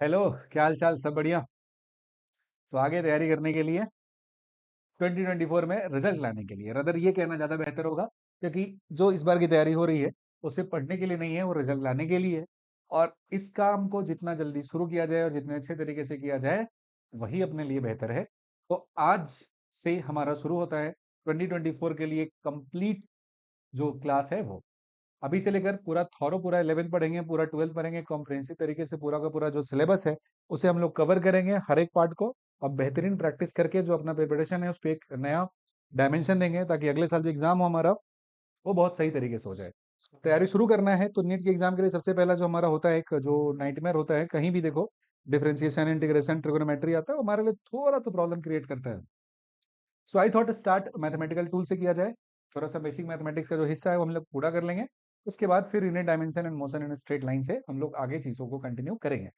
Hello. क्या हाल चाल? सब बढ़िया? तो आगे तैयारी करने के लिए 2024 में रिजल्ट लाने के लिए रदर ये कहना ज़्यादा बेहतर होगा, क्योंकि जो इस बार की तैयारी हो रही है वो सिर्फ पढ़ने के लिए नहीं है, वो रिजल्ट लाने के लिए है। और इस काम को जितना जल्दी शुरू किया जाए और जितने अच्छे तरीके से किया जाए वही अपने लिए बेहतर है। तो आज से हमारा शुरू होता है 2024 के लिए कंप्लीट जो क्लास है वो। अभी से लेकर पूरा थॉरो पूरा 11th पढ़ेंगे, पूरा 12th पढ़ेंगे, कॉम्प्रिहेंसिव तरीके से पूरा का पूरा जो सिलेबस है उसे हम लोग कवर करेंगे हर एक पार्ट को। और बेहतरीन प्रैक्टिस करके जो अपना प्रिपरेशन है उस पर एक नया डायमेंशन देंगे, ताकि अगले साल जो एग्जाम हो हमारा वो बहुत सही तरीके से हो जाए। तैयारी शुरू करना है तो नीट के एग्जाम के लिए सबसे पहला जो हमारा होता है, एक जो नाइटमेयर होता है, कहीं भी देखो डिफरेंशिएशन, इंटीग्रेशन, ट्रिगोनोमेट्री आता है, वो हमारे लिए थोड़ा तो प्रॉब्लम क्रिएट करता है। So I thought start mathematical tool से किया जाए। थोड़ा सा बेसिक मैथमेटिक्स का जो हिस्सा है वो हम लोग पूरा कर लेंगे। उसके बाद फिर unit dimension and motion in straight line से हम लोग आगे चीज़ों को कंटिन्यू करेंगे।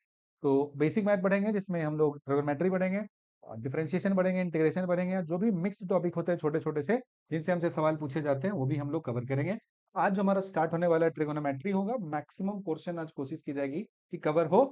तो बेसिक मैथ पढ़ेंगे जिसमें हम लोग ट्रिगोनोमेट्री पढ़ेंगे, डिफरेंशिएशन पढ़ेंगे, इंटीग्रेशन पढ़ेंगे, जो भी मिक्स्ड टॉपिक होते हैं छोटे छोटे से जिनसे हमसे सवाल पूछे जाते हैं वो भी हम लोग कवर करेंगे। आज जो हमारा स्टार्ट होने वाला ट्रिगोनोमेट्री होगा, मैक्सिमम पोर्शन आज कोशिश की जाएगी कि कवर हो।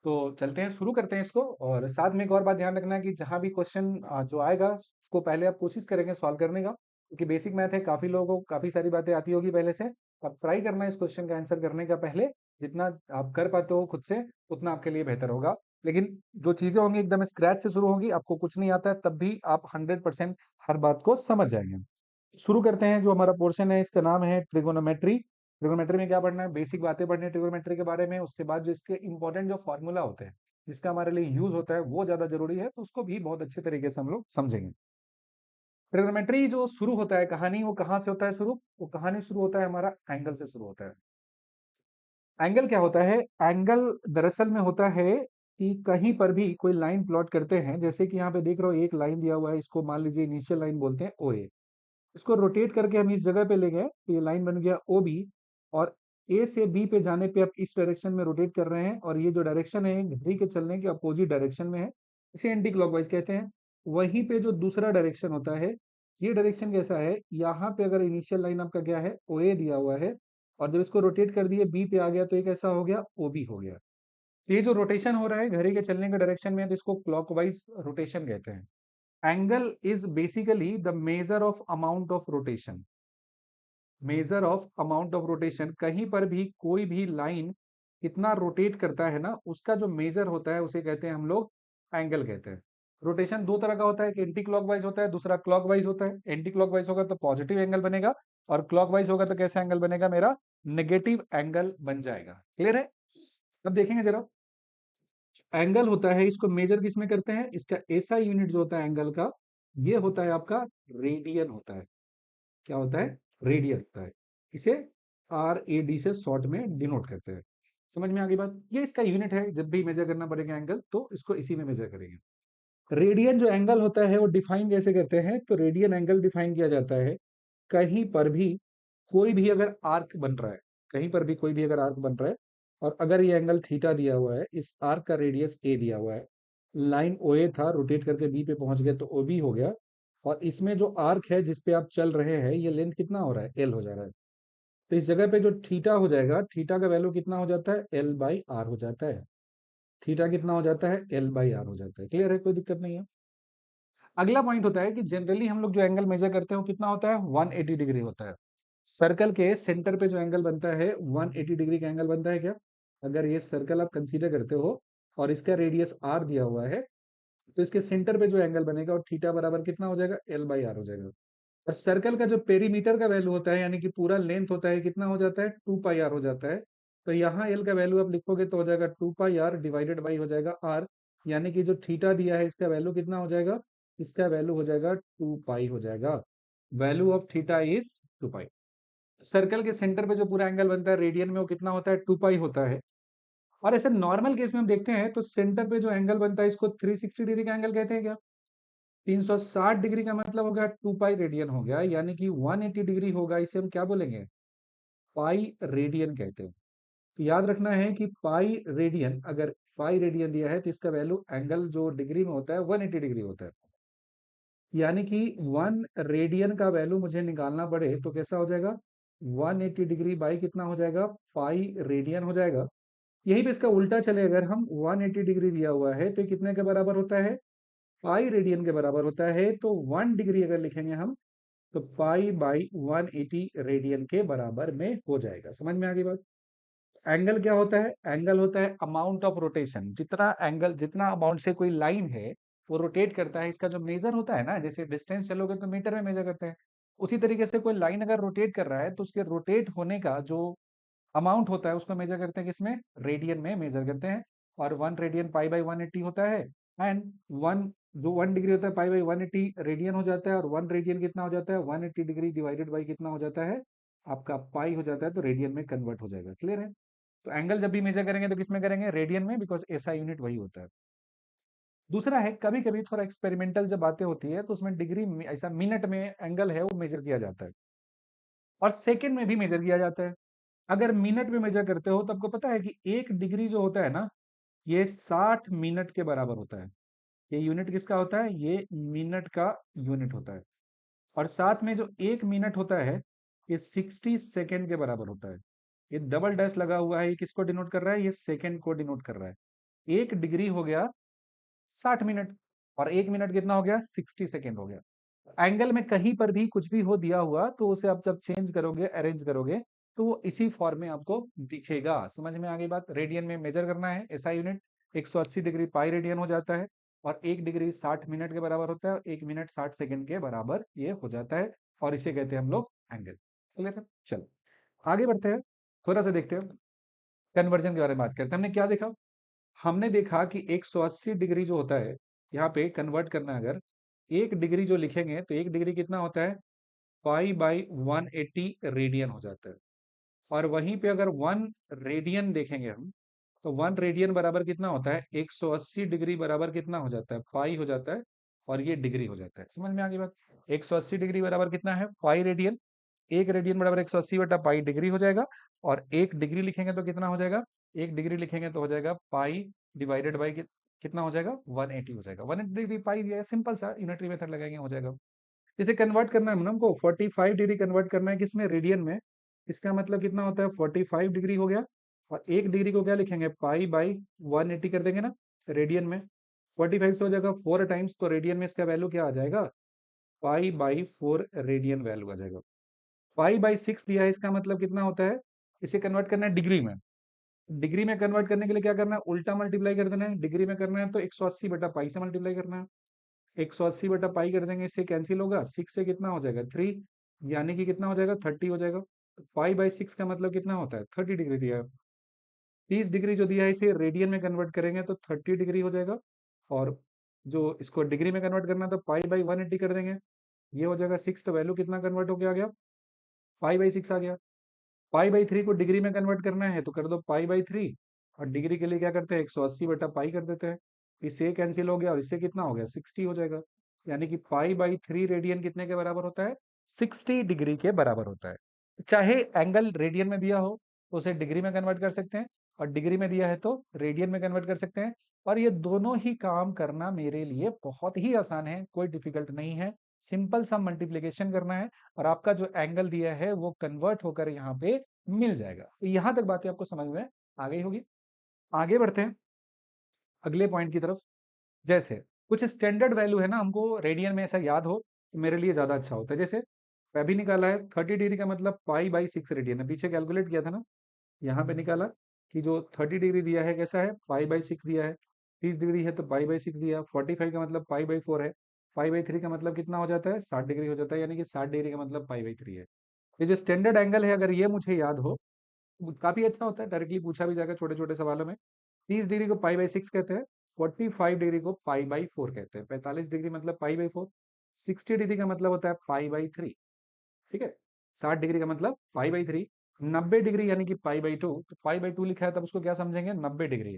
तो चलते हैं, शुरू करते हैं इसको। और साथ में एक और बात ध्यान रखना है कि जहां भी क्वेश्चन जो आएगा उसको पहले आप कोशिश करेंगे सॉल्व करने का, क्योंकि बेसिक मैथ है, काफी लोगों को काफी सारी बातें आती होगी पहले से। अब ट्राई करना है इस क्वेश्चन का आंसर करने का पहले। जितना आप कर पाते हो खुद से उतना आपके लिए बेहतर होगा। लेकिन जो चीजें होंगी एकदम स्क्रैच से शुरू होंगी, आपको कुछ नहीं आता है तब भी आप 100% हर बात को समझ जाएंगे। शुरू करते हैं। जो हमारा पोर्शन है इसका नाम है ट्रिगोनोमेट्री। ट्रिगोनोमेट्री में क्या पढ़ना है? बेसिक बातें पढ़नी है ट्रिगोनोमेट्री के बारे में। उसके बाद जो इसके इंपॉर्टेंट जो फॉर्मूला होते हैं जिसका हमारे लिए यूज होता है वो ज्यादा जरूरी है, तो उसको भी बहुत अच्छे तरीके से हम लोग समझेंगे। ट्रिगोनोमेट्री जो शुरू होता है कहानी, वो कहाँ से होता है शुरू? वो कहानी शुरू होता है हमारा एंगल से शुरू होता है। एंगल क्या होता है? एंगल दरअसल में होता है कि कहीं पर भी कोई लाइन प्लॉट करते हैं, जैसे कि यहाँ पे देख रहे हो एक लाइन दिया हुआ है, इसको मान लीजिए इनिशियल लाइन बोलते हैं ओ ए। इसको रोटेट करके हम इस जगह पे ले गए तो ये लाइन बन गया ओ बी। और ए से बी पे जाने पे आप इस डायरेक्शन में रोटेट कर रहे हैं, और ये जो डायरेक्शन है घड़ी के चलने के अपोजिट डायरेक्शन में है, इसे एंटी क्लॉकवाइज कहते हैं। वहीं पे जो दूसरा डायरेक्शन होता है, ये डायरेक्शन कैसा है? यहाँ पे अगर इनिशियल लाइन आपका क्या है, ओ ए दिया हुआ है, और जब इसको रोटेट कर दिए बी पे आ गया तो ये कैसा हो गया? ओ बी हो गया। ये जो रोटेशन हो रहा है घड़ी के चलने के डायरेक्शन में, तो इसको क्लॉकवाइज रोटेशन कहते हैं। Angle is basically the measure of amount of rotation. Measure of amount of rotation, कहीं पर भी कोई भी लाइन कितना रोटेट करता है ना, उसका जो मेजर होता है उसे कहते हैं हम लोग एंगल कहते हैं। रोटेशन दो तरह का होता है, एक एंटी क्लॉकवाइज होता है, दूसरा क्लॉकवाइज होता है। एंटी क्लॉकवाइज होगा तो पॉजिटिव एंगल बनेगा, और क्लॉकवाइज होगा तो कैसा एंगल बनेगा मेरा? नेगेटिव एंगल बन जाएगा। क्लियर है? अब देखेंगे जरा। एंगल होता है इसको मेजर किस में करते हैं? इसका ऐसा यूनिट जो होता है एंगल का, ये होता है आपका रेडियन होता है। क्या होता है? रेडियन होता है। इसे आर ए डी से शॉर्ट में डिनोट करते हैं। समझ में आ गई बात? ये इसका यूनिट है, जब भी मेजर करना पड़ेगा एंगल तो इसको इसी में मेजर करेंगे। रेडियन जो एंगल होता है वो डिफाइन कैसे करते हैं? तो रेडियन एंगल डिफाइन किया जाता है, कहीं पर भी कोई भी अगर आर्क बन रहा है, कहीं पर भी कोई भी अगर आर्क बन रहा है, और अगर ये एंगल थीटा दिया हुआ है, इस आर्क का रेडियस ए दिया हुआ है, लाइन ओ ए था, रोटेट करके बी पे पहुंच गया तो ओ बी हो गया, और इसमें जो आर्क है जिस पे आप चल रहे हैं ये लेंथ कितना हो रहा है? एल हो जा रहा है। तो इस जगह पे जो थीटा हो जाएगा, थीटा का वैल्यू कितना हो जाता है? एल बाई आर हो जाता है। थीटा कितना हो जाता है? एल बाई आर हो जाता है। क्लियर है? कोई दिक्कत नहीं है। अगला पॉइंट होता है कि जनरली हम लोग जो एंगल मेजर करते हैं वो कितना होता है? 180 डिग्री होता है। सर्कल के सेंटर पे जो एंगल बनता है 180 डिग्री का एंगल बनता है क्या? अगर ये सर्कल आप कंसीडर करते हो और इसका रेडियस आर दिया हुआ है, तो इसके सेंटर पे जो एंगल बनेगा और थीटा बराबर कितना हो जाएगा? एल बाई आर हो जाएगा। और सर्कल का जो पेरीमीटर का वैल्यू होता है, यानी कि पूरा लेंथ होता है, कितना हो जाता है? 2 पाई आर हो जाता है। तो यहाँ एल का वैल्यू आप लिखोगे तो हो जाएगा 2 पाई आर डिवाइडेड बाई हो जाएगा आर। यानी कि जो थीटा दिया है इसका वैल्यू कितना हो जाएगा? इसका वैल्यू हो जाएगा 2 पाई हो जाएगा। Value of theta is 2 pi. Circle के सेंटर पे जो पूरा एंगल बनता है रेडियन में, वो कितना होता है? 2 पाई होता है। और ऐसे नॉर्मल केस में हम देखते हैं तो सेंटर पे जो एंगल बनता है इसको 360 डिग्री का एंगल कहते हैं क्या? 360 डिग्री का मतलब हो गया 2 पाई रेडियन हो गया, यानी कि 180 डिग्री होगा, इसे हम क्या बोलेंगे? पाई रेडियन कहते हैं। तो याद रखना है कि पाई रेडियन, अगर पाई रेडियन दिया है तो इसका वैल्यू एंगल जो डिग्री में होता है 180 डिग्री होता है। यानी कि 1 रेडियन का वैल्यू मुझे निकालना पड़े तो कैसा हो जाएगा? 180 डिग्री बाई कितना हो जाएगा? पाई रेडियन हो जाएगा। यही पे इसका उल्टा चले, अगर हम 180 डिग्री दिया हुआ है तो ये कितने के बराबर होता है, पाई रेडियन के बराबर होता है। तो 1 डिग्री अगर लिखेंगे हम तो पाई बाई 180 रेडियन के बराबर में हो जाएगा। समझ में आ गई बात। एंगल क्या होता है, एंगल होता है अमाउंट ऑफ रोटेशन, जितना एंगल, जितना अमाउंट से कोई लाइन है वो रोटेट करता है, इसका जो मेजर होता है ना, जैसे डिस्टेंस चलोगे तो मीटर में मेजर करते हैं, उसी तरीके से कोई लाइन अगर रोटेट कर रहा है तो उसके रोटेट होने का जो अमाउंट होता है उसको मेजर करते हैं किसमें, रेडियन में मेजर करते हैं। और 1 रेडियन पाई बाई 180 होता है। एंड वन, जो 1 डिग्री होता है पाई बाई 180 रेडियन हो जाता है, और 1 रेडियन कितना हो जाता है, 180 डिग्री डिवाइडेड बाई कितना हो जाता है, आपका पाई हो जाता है, तो रेडियन में कन्वर्ट हो जाएगा। क्लियर है। तो एंगल जब भी मेजर करेंगे तो किसमें करेंगे, रेडियन में, बिकॉज एसआई यूनिट वही होता है। दूसरा है, कभी कभी थोड़ा एक्सपेरिमेंटल जब बातें होती है तो उसमें डिग्री ऐसा मिनट में एंगल है वो मेजर किया जाता है, और सेकंड में भी मेजर किया जाता है। अगर मिनट में मेजर करते हो तो आपको पता है कि 1 डिग्री जो होता है ना, ये 60 मिनट के बराबर होता है। ये यूनिट किसका होता है, ये मिनट का यूनिट होता है। और साथ में जो 1 मिनट होता है ये 60 सेकेंड के बराबर होता है। ये डबल डैश लगा हुआ है, ये किसको डिनोट कर रहा है, ये सेकेंड को डिनोट कर रहा है। 1 डिग्री हो गया 60 मिनट, और 1 मिनट कितना हो गया, 60 सेकेंड हो गया। एंगल में कहीं पर भी कुछ भी हो दिया हुआ तो उसे आप जब चेंज करोगे, अरेंज करोगे, तो वो इसी फॉर्म में आपको दिखेगा। समझ में आ गई बात। रेडियन में मेजर करना है, ऐसा यूनिट 180 डिग्री पाई रेडियन हो जाता है, और 1 डिग्री 60 मिनट के बराबर होता है, और 1 मिनट 60 सेकेंड के बराबर ये हो जाता है, और इसे कहते हैं हम लोग एंगल। क्लियर है। चलो आगे बढ़ते हैं, थोड़ा सा देखते हैं, कन्वर्जन के बारे में बात करते हैं। हमने क्या देखा, हमने देखा कि 180 डिग्री जो होता है, यहाँ पे कन्वर्ट करना है अगर, 1 डिग्री जो लिखेंगे तो 1 डिग्री कितना होता है, पाई बाई 180 रेडियन हो जाता है। और वहीं पे अगर 1 रेडियन देखेंगे हम, तो 1 रेडियन बराबर कितना होता है, 180 डिग्री बराबर कितना हो जाता है, पाई हो जाता है, और ये डिग्री हो जाता है। समझ में आ गई बात। 180 डिग्री बराबर कितना है, पाई रेडियन। 1 रेडियन बराबर 180 बटा पाई डिग्री हो जाएगा। और 1 डिग्री लिखेंगे तो कितना हो जाएगा, 1 डिग्री लिखेंगे तो हो जाएगा पाई डिवाइडेड बाई कितना हो जाएगा, 180 हो जाएगा। 180 डिग्री पाई दिया है, सिंपल सा यूनिटरी मेथड लगाएंगे हो जाएगा। इसे कन्वर्ट करना है हमको, 45 डिग्री कन्वर्ट करना है किसमें, रेडियन में। इसका मतलब कितना होता है, 45 डिग्री हो गया। और 1 डिग्री को क्या लिखेंगे, पाई बाई 180 कर देंगे ना रेडियन में। 45 से हो जाएगा 4 टाइम्स, तो रेडियन में इसका वैल्यू क्या आ जाएगा, पाई बाई 4 रेडियन वैल्यू आ जाएगा। पाई बाई 6 दिया है, इसका मतलब कितना होता है, इसे कन्वर्ट करना है डिग्री में। डिग्री में कन्वर्ट करने के लिए क्या करना है, उल्टा मल्टीप्लाई कर देना है। डिग्री में करना है तो 180 बटा पाई से मल्टीप्लाई करना है। 180 बटा पाई कर देंगे, इससे कैंसिल होगा, 6 से कितना हो जाएगा, 3, यानी कि कितना हो जाएगा, 30 हो जाएगा। तो पाई बाई 6 का मतलब कितना होता है, 30 डिग्री दिया है। 30 डिग्री जो दिया है इसे रेडियन में कन्वर्ट करेंगे तो 30 डिग्री हो जाएगा। और जो इसको डिग्री में कन्वर्ट करना है तो पाई बाई 180 कर देंगे, ये हो जाएगा 6। तो वैल्यू कितना कन्वर्ट होकर आ गया, पाई बाई 6 आ गया। पाई बाई 3 को डिग्री में कन्वर्ट करना है तो कर दो पाई बाई 3, और डिग्री के लिए क्या करते हैं, 180 बटा पाई कर देते हैं। इससे कैंसिल हो गया, और इससे कितना हो गया, 60 हो जाएगा। यानी कि पाई बाई 3 रेडियन कितने के बराबर होता है, 60 डिग्री के बराबर होता है। चाहे एंगल रेडियन में दिया हो तो उसे डिग्री में कन्वर्ट कर सकते हैं, और डिग्री में दिया है तो रेडियन में कन्वर्ट कर सकते हैं। और ये दोनों ही काम करना मेरे लिए बहुत ही आसान है, कोई डिफिकल्ट नहीं है। सिंपल सा मल्टीप्लिकेशन करना है, और आपका जो एंगल दिया है वो कन्वर्ट होकर यहाँ पे मिल जाएगा। तो यहां तक बातें आपको समझ में आ गई होगी। आगे बढ़ते हैं अगले पॉइंट की तरफ। जैसे कुछ स्टैंडर्ड वैल्यू है ना, हमको रेडियन में ऐसा याद हो तो मेरे लिए ज्यादा अच्छा होता है। जैसे मैं भी निकाला है 30 डिग्री का मतलब पाई बाई 6 रेडियन है, पीछे कैलकुलेट किया था ना, यहाँ पे निकाला कि जो 30 डिग्री दिया है कैसा है, पाई बाई 6 दिया है। 30 डिग्री है तो पाई बाई 6 दिया। 45 का मतलब पाई बाई 4 है। पाई बाई 3 का मतलब कितना हो जाता है, 60 डिग्री हो जाता है, यानी कि 60 डिग्री का मतलब पाई बाई 3 है। ये जो स्टैंडर्ड एंगल है अगर ये मुझे याद हो, काफी अच्छा होता है, डायरेक्टली पूछा भी जाएगा छोटे छोटे सवालों में। 30 डिग्री को पाई बाई 6 कहते हैं। 45 डिग्री को पाई बाई 4 कहते हैं। 45 डिग्री मतलब पाई बाई 4। 60 डिग्री का मतलब होता है पाई बाई 3। ठीक है। 60 डिग्री का मतलब पाई बाई 3। 90 डिग्री यानी कि पाई बाई 2, तो पाई बाई 2 लिखा है तब उसको क्या समझेंगे, 90 डिग्री।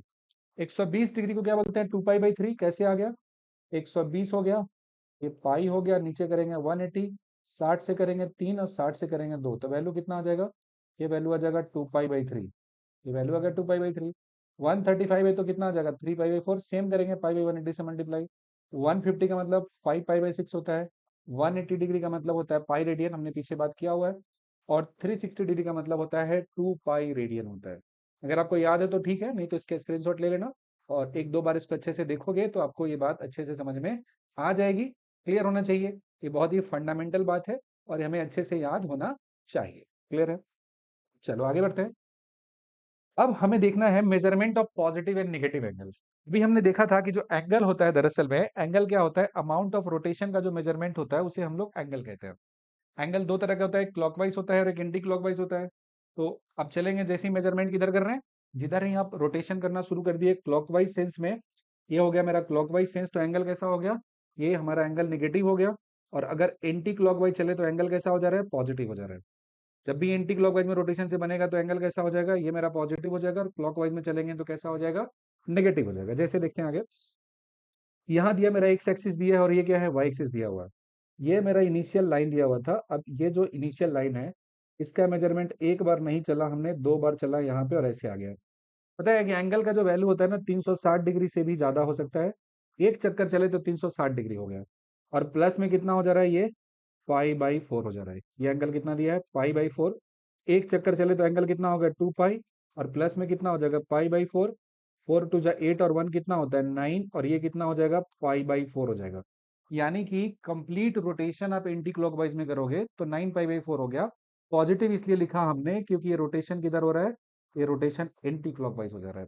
120 डिग्री को क्या बोलते हैं, 2 पाई बाई 3। कैसे आ गया, 120 हो गया, ये पाई हो गया, नीचे करेंगे 180। 60 से करेंगे 3 और 60 से करेंगे 2, तो वैल्यू कितना आ जाएगा, ये वैल्यू आ जाएगा 2 पाई बाई 3। ये वैल्यू आ गया 2 पाई बाई 3। 135 है तो कितना आ जाएगा, 3 पाई बाई 4। सेम करेंगे पाई बाई 180 से मल्टीप्लाई। 150 का मतलब 5 पाई बाई 6 होता है। 180 डिग्री का मतलब होता है पाई रेडियन, हमने पीछे बात किया हुआ है। और 360 डिग्री का मतलब होता है 2 पाई रेडियन होता है। अगर आपको याद है तो ठीक है, नहीं तो इसके स्क्रीनशॉट ले लेना और एक दो बार इसको अच्छे से देखोगे तो आपको ये बात अच्छे से समझ में आ जाएगी। क्लियर होना चाहिए, ये बहुत ही फंडामेंटल बात है और हमें अच्छे से याद होना चाहिए। क्लियर है? चलो आगे बढ़ते हैं। अब हमें देखना है measurement of positive and negative angle. अभी हमने देखा था कि जो एंगल होता है, दरअसल में एंगल क्या होता है, अमाउंट ऑफ रोटेशन का जो मेजरमेंट होता है उसे हम लोग एंगल कहते हैं। एंगल दो तरह का होता है, एक क्लॉकवाइज होता है और एक एंटी क्लॉकवाइज होता है। तो अब चलेंगे, जैसे ही मेजरमेंट किधर कर रहे हैं, जिधर ही आप रोटेशन करना शुरू कर दिए क्लॉकवाइज सेंस में, ये हो गया मेरा क्लॉकवाइज सेंस, तो एंगल कैसा हो गया, ये हमारा एंगल निगेटिव हो गया। और अगर एंटी क्लॉकवाइज चले तो एंगल कैसा हो जा रहा है, पॉजिटिव हो जा रहा है। जब भी एंटी क्लॉकवाइज में रोटेशन से बनेगा तो एंगल कैसा हो जाएगा, ये मेरा पॉजिटिव हो जाएगा, और क्लॉकवाइज में चलेंगे तो कैसा हो जाएगा, नेगेटिव हो जाएगा। जैसे देखते हैं आगे, यहाँ दिया मेरा एक्स एक्सिस दिया है और ये क्या है, वाई एक्सिस दिया हुआ है। ये मेरा इनिशियल लाइन दिया हुआ था। अब ये जो इनिशियल लाइन है, इसका मेजरमेंट एक बार नहीं चला हमने, दो बार चला यहाँ पे और ऐसे आ गया। पता है कि एंगल का जो वैल्यू होता है ना, 360 डिग्री से भी ज्यादा हो सकता है। एक चक्कर चले तो 360 डिग्री हो गया। और प्लस में कितना हो जा रहा है, ये पाई/4 हो जा रहा है। ये एंगल कितना दिया है, पाई/4। एक चक्कर चले तो एंगल कितना हो गया, 2 पाई। और प्लस में कितना हो जाएगा, पाई/4। 4 × 2 = 8 और 1 कितना होता है, 9। और ये कितना हो जाएगा, पाई/4 हो जाएगा। यानी कि कंप्लीट रोटेशन आप एंटी क्लॉकवाइज में करोगे तो 9 पाई/4 हो गया। पॉजिटिव इसलिए लिखा हमने क्योंकि ये रोटेशन किधर हो रहा है, ये रोटेशन एंटी क्लॉकवाइज हो जा रहा है।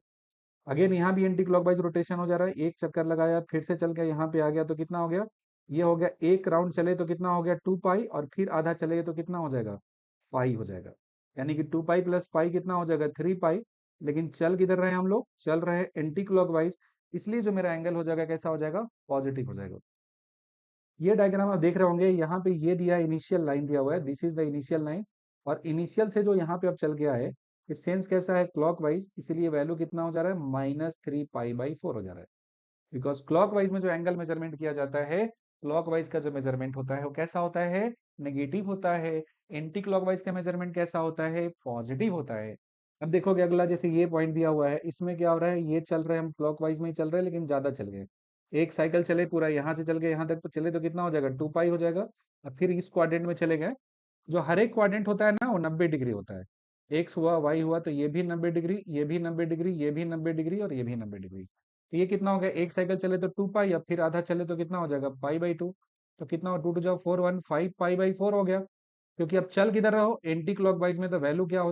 अगेन यहाँ भी एंटी क्लॉकवाइज रोटेशन हो जा रहा है। एक चक्कर लगाया, फिर से चल के यहाँ पे आ गया तो कितना हो गया, ये हो गया। एक राउंड चले तो कितना हो गया, 2 पाई। और फिर आधा चले तो कितना हो जाएगा, पाई हो जाएगा। यानी कि 2 पाई प्लस पाई कितना हो जाएगा, 3 पाई। लेकिन चल किधर रहे हैं हम लोग, चल रहे हैं एंटी क्लॉकवाइज, इसलिए जो मेरा एंगल हो जाएगा कैसा हो जाएगा, पॉजिटिव हो जाएगा। ये डायग्राम आप देख रहे होंगे, यहाँ पे ये दिया है, इनिशियल लाइन दिया हुआ है, this is the initial line. और इनिशियल से जो यहाँ पे अब चल गया है, इस सेंस कैसा है, क्लॉकवाइज, इसीलिए वैल्यू कितना हो जा रहा है, -3 पाई/4 हो जा रहा है। बिकॉज क्लॉकवाइज में जो एंगल मेजरमेंट किया जाता है, क्लॉकवाइज का जो मेजरमेंट होता है वो कैसा होता है, नेगेटिव होता है। एंटी क्लॉकवाइज का मेजरमेंट कैसा होता है, पॉजिटिव होता है। अब देखोगे अगला, जैसे ये पॉइंट दिया हुआ है, इसमें क्या हो रहा है, ये चल रहे हैं हम क्लॉकवाइज में ही चल रहे हैं लेकिन ज्यादा चल गए। एक साइकिल चले पूरा, यहाँ से चल के यहाँ तक तो चले तो कितना हो जाएगा, 2 पाई हो जाएगा। अब फिर इस क्वाड्रेंट में चले गए, जो हर एक क्वाड्रेंट होता है ना वो 90 डिग्री होता है। एक्स हुआ, वाई हुआ, तो ये भी 90 डिग्री, ये भी 90 डिग्री, ये भी 90 डिग्री और ये भी 90 डिग्री। तो ये कितना हो गया, एक साइकिल चले तो 2 पाई, अब फिर आधा चले तो कितना हो जाएगा, पाई/2। तो कितना हो, 2 × 2 = 4, 15 पाई/4 हो गया। क्योंकि अब चल किधर रहो, एंटी क्लॉकवाइज में, तो वैल्यू क्या हो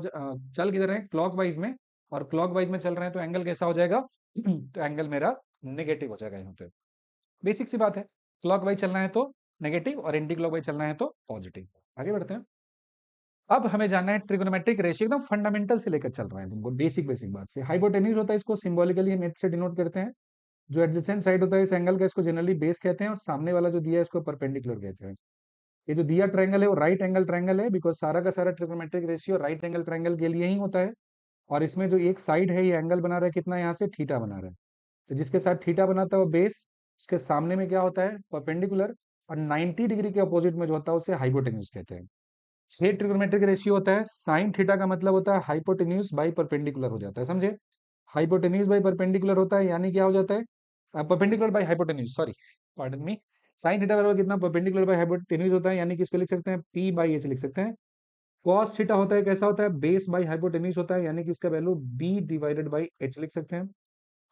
चल किधर है, क्लॉकवाइज में। और क्लॉकवाइज में चल रहे हैं तो एंगल कैसा हो जाएगा तो एंगल मेरा नेगेटिव हो जाएगा यहाँ पे। बेसिक सी बात है, क्लॉकवाइज चलना है तो नेगेटिव और एंटी क्लॉकवाइज चलना है तो पॉजिटिव। आगे बढ़ते हैं। अब हमें जानना है ट्रिगोनोमेट्रिक रेशियो, एकदम फंडामेंटल से लेकर चल रहे हैं तुमको, बेसिक बेसिक बात से। हाइपोटेन्यूज होता है, इसको सिंबॉलिकली हम एच से डिनोट करते हैं। जो एडजेसेंट साइड होता है इस एंगल का, इसको जनरली बेस कहते हैं, और सामने वाला जो दिया है इसको परपेंडिकुलर कहते हैं। ये जो दिया ट्रायंगल है वो राइट एंगल ट्रायंगल है, बिकॉज सारा का सारा trigonometric ratio right angle triangle के लिए ही होता है। और इसमें जो एक साइड है ये एंगल बना रहा है कितना, यहाँ से थीटा बना रहा है। तो जिसके साथ थीटा बनाता है वो बेस, उसके सामने में क्या होता है, परपेंडिकुलर। और 90 डिग्री के अपोजिट में जो होता है उसे हाइपोटेन्यूज कहते हैं। 6 ट्रिग्नोमेट्रिक रेशियो होता है, साइन थीटा का मतलब होता है हाइपोटेन्यूज बाई परपेंडिकुलर हो जाता है, समझे। हाइपोटेन्यूज बाई परपेंडिकुलर होता है, यानी क्या हो जाता है, perpendicular by hypotenuse, sorry, pardon me. Sine theta बराबर कितना, परपेंडिकुलर बाई हाइपोटेन्यूज होता है, यानी कि इसको लिख सकते हैं P/H लिख सकते हैं। कॉस थीटा होता है, कैसा होता है, बेस बाई हाइपोटेन्यूज होता है, यानी कि इसका वैल्यू B/H लिख सकते हैं।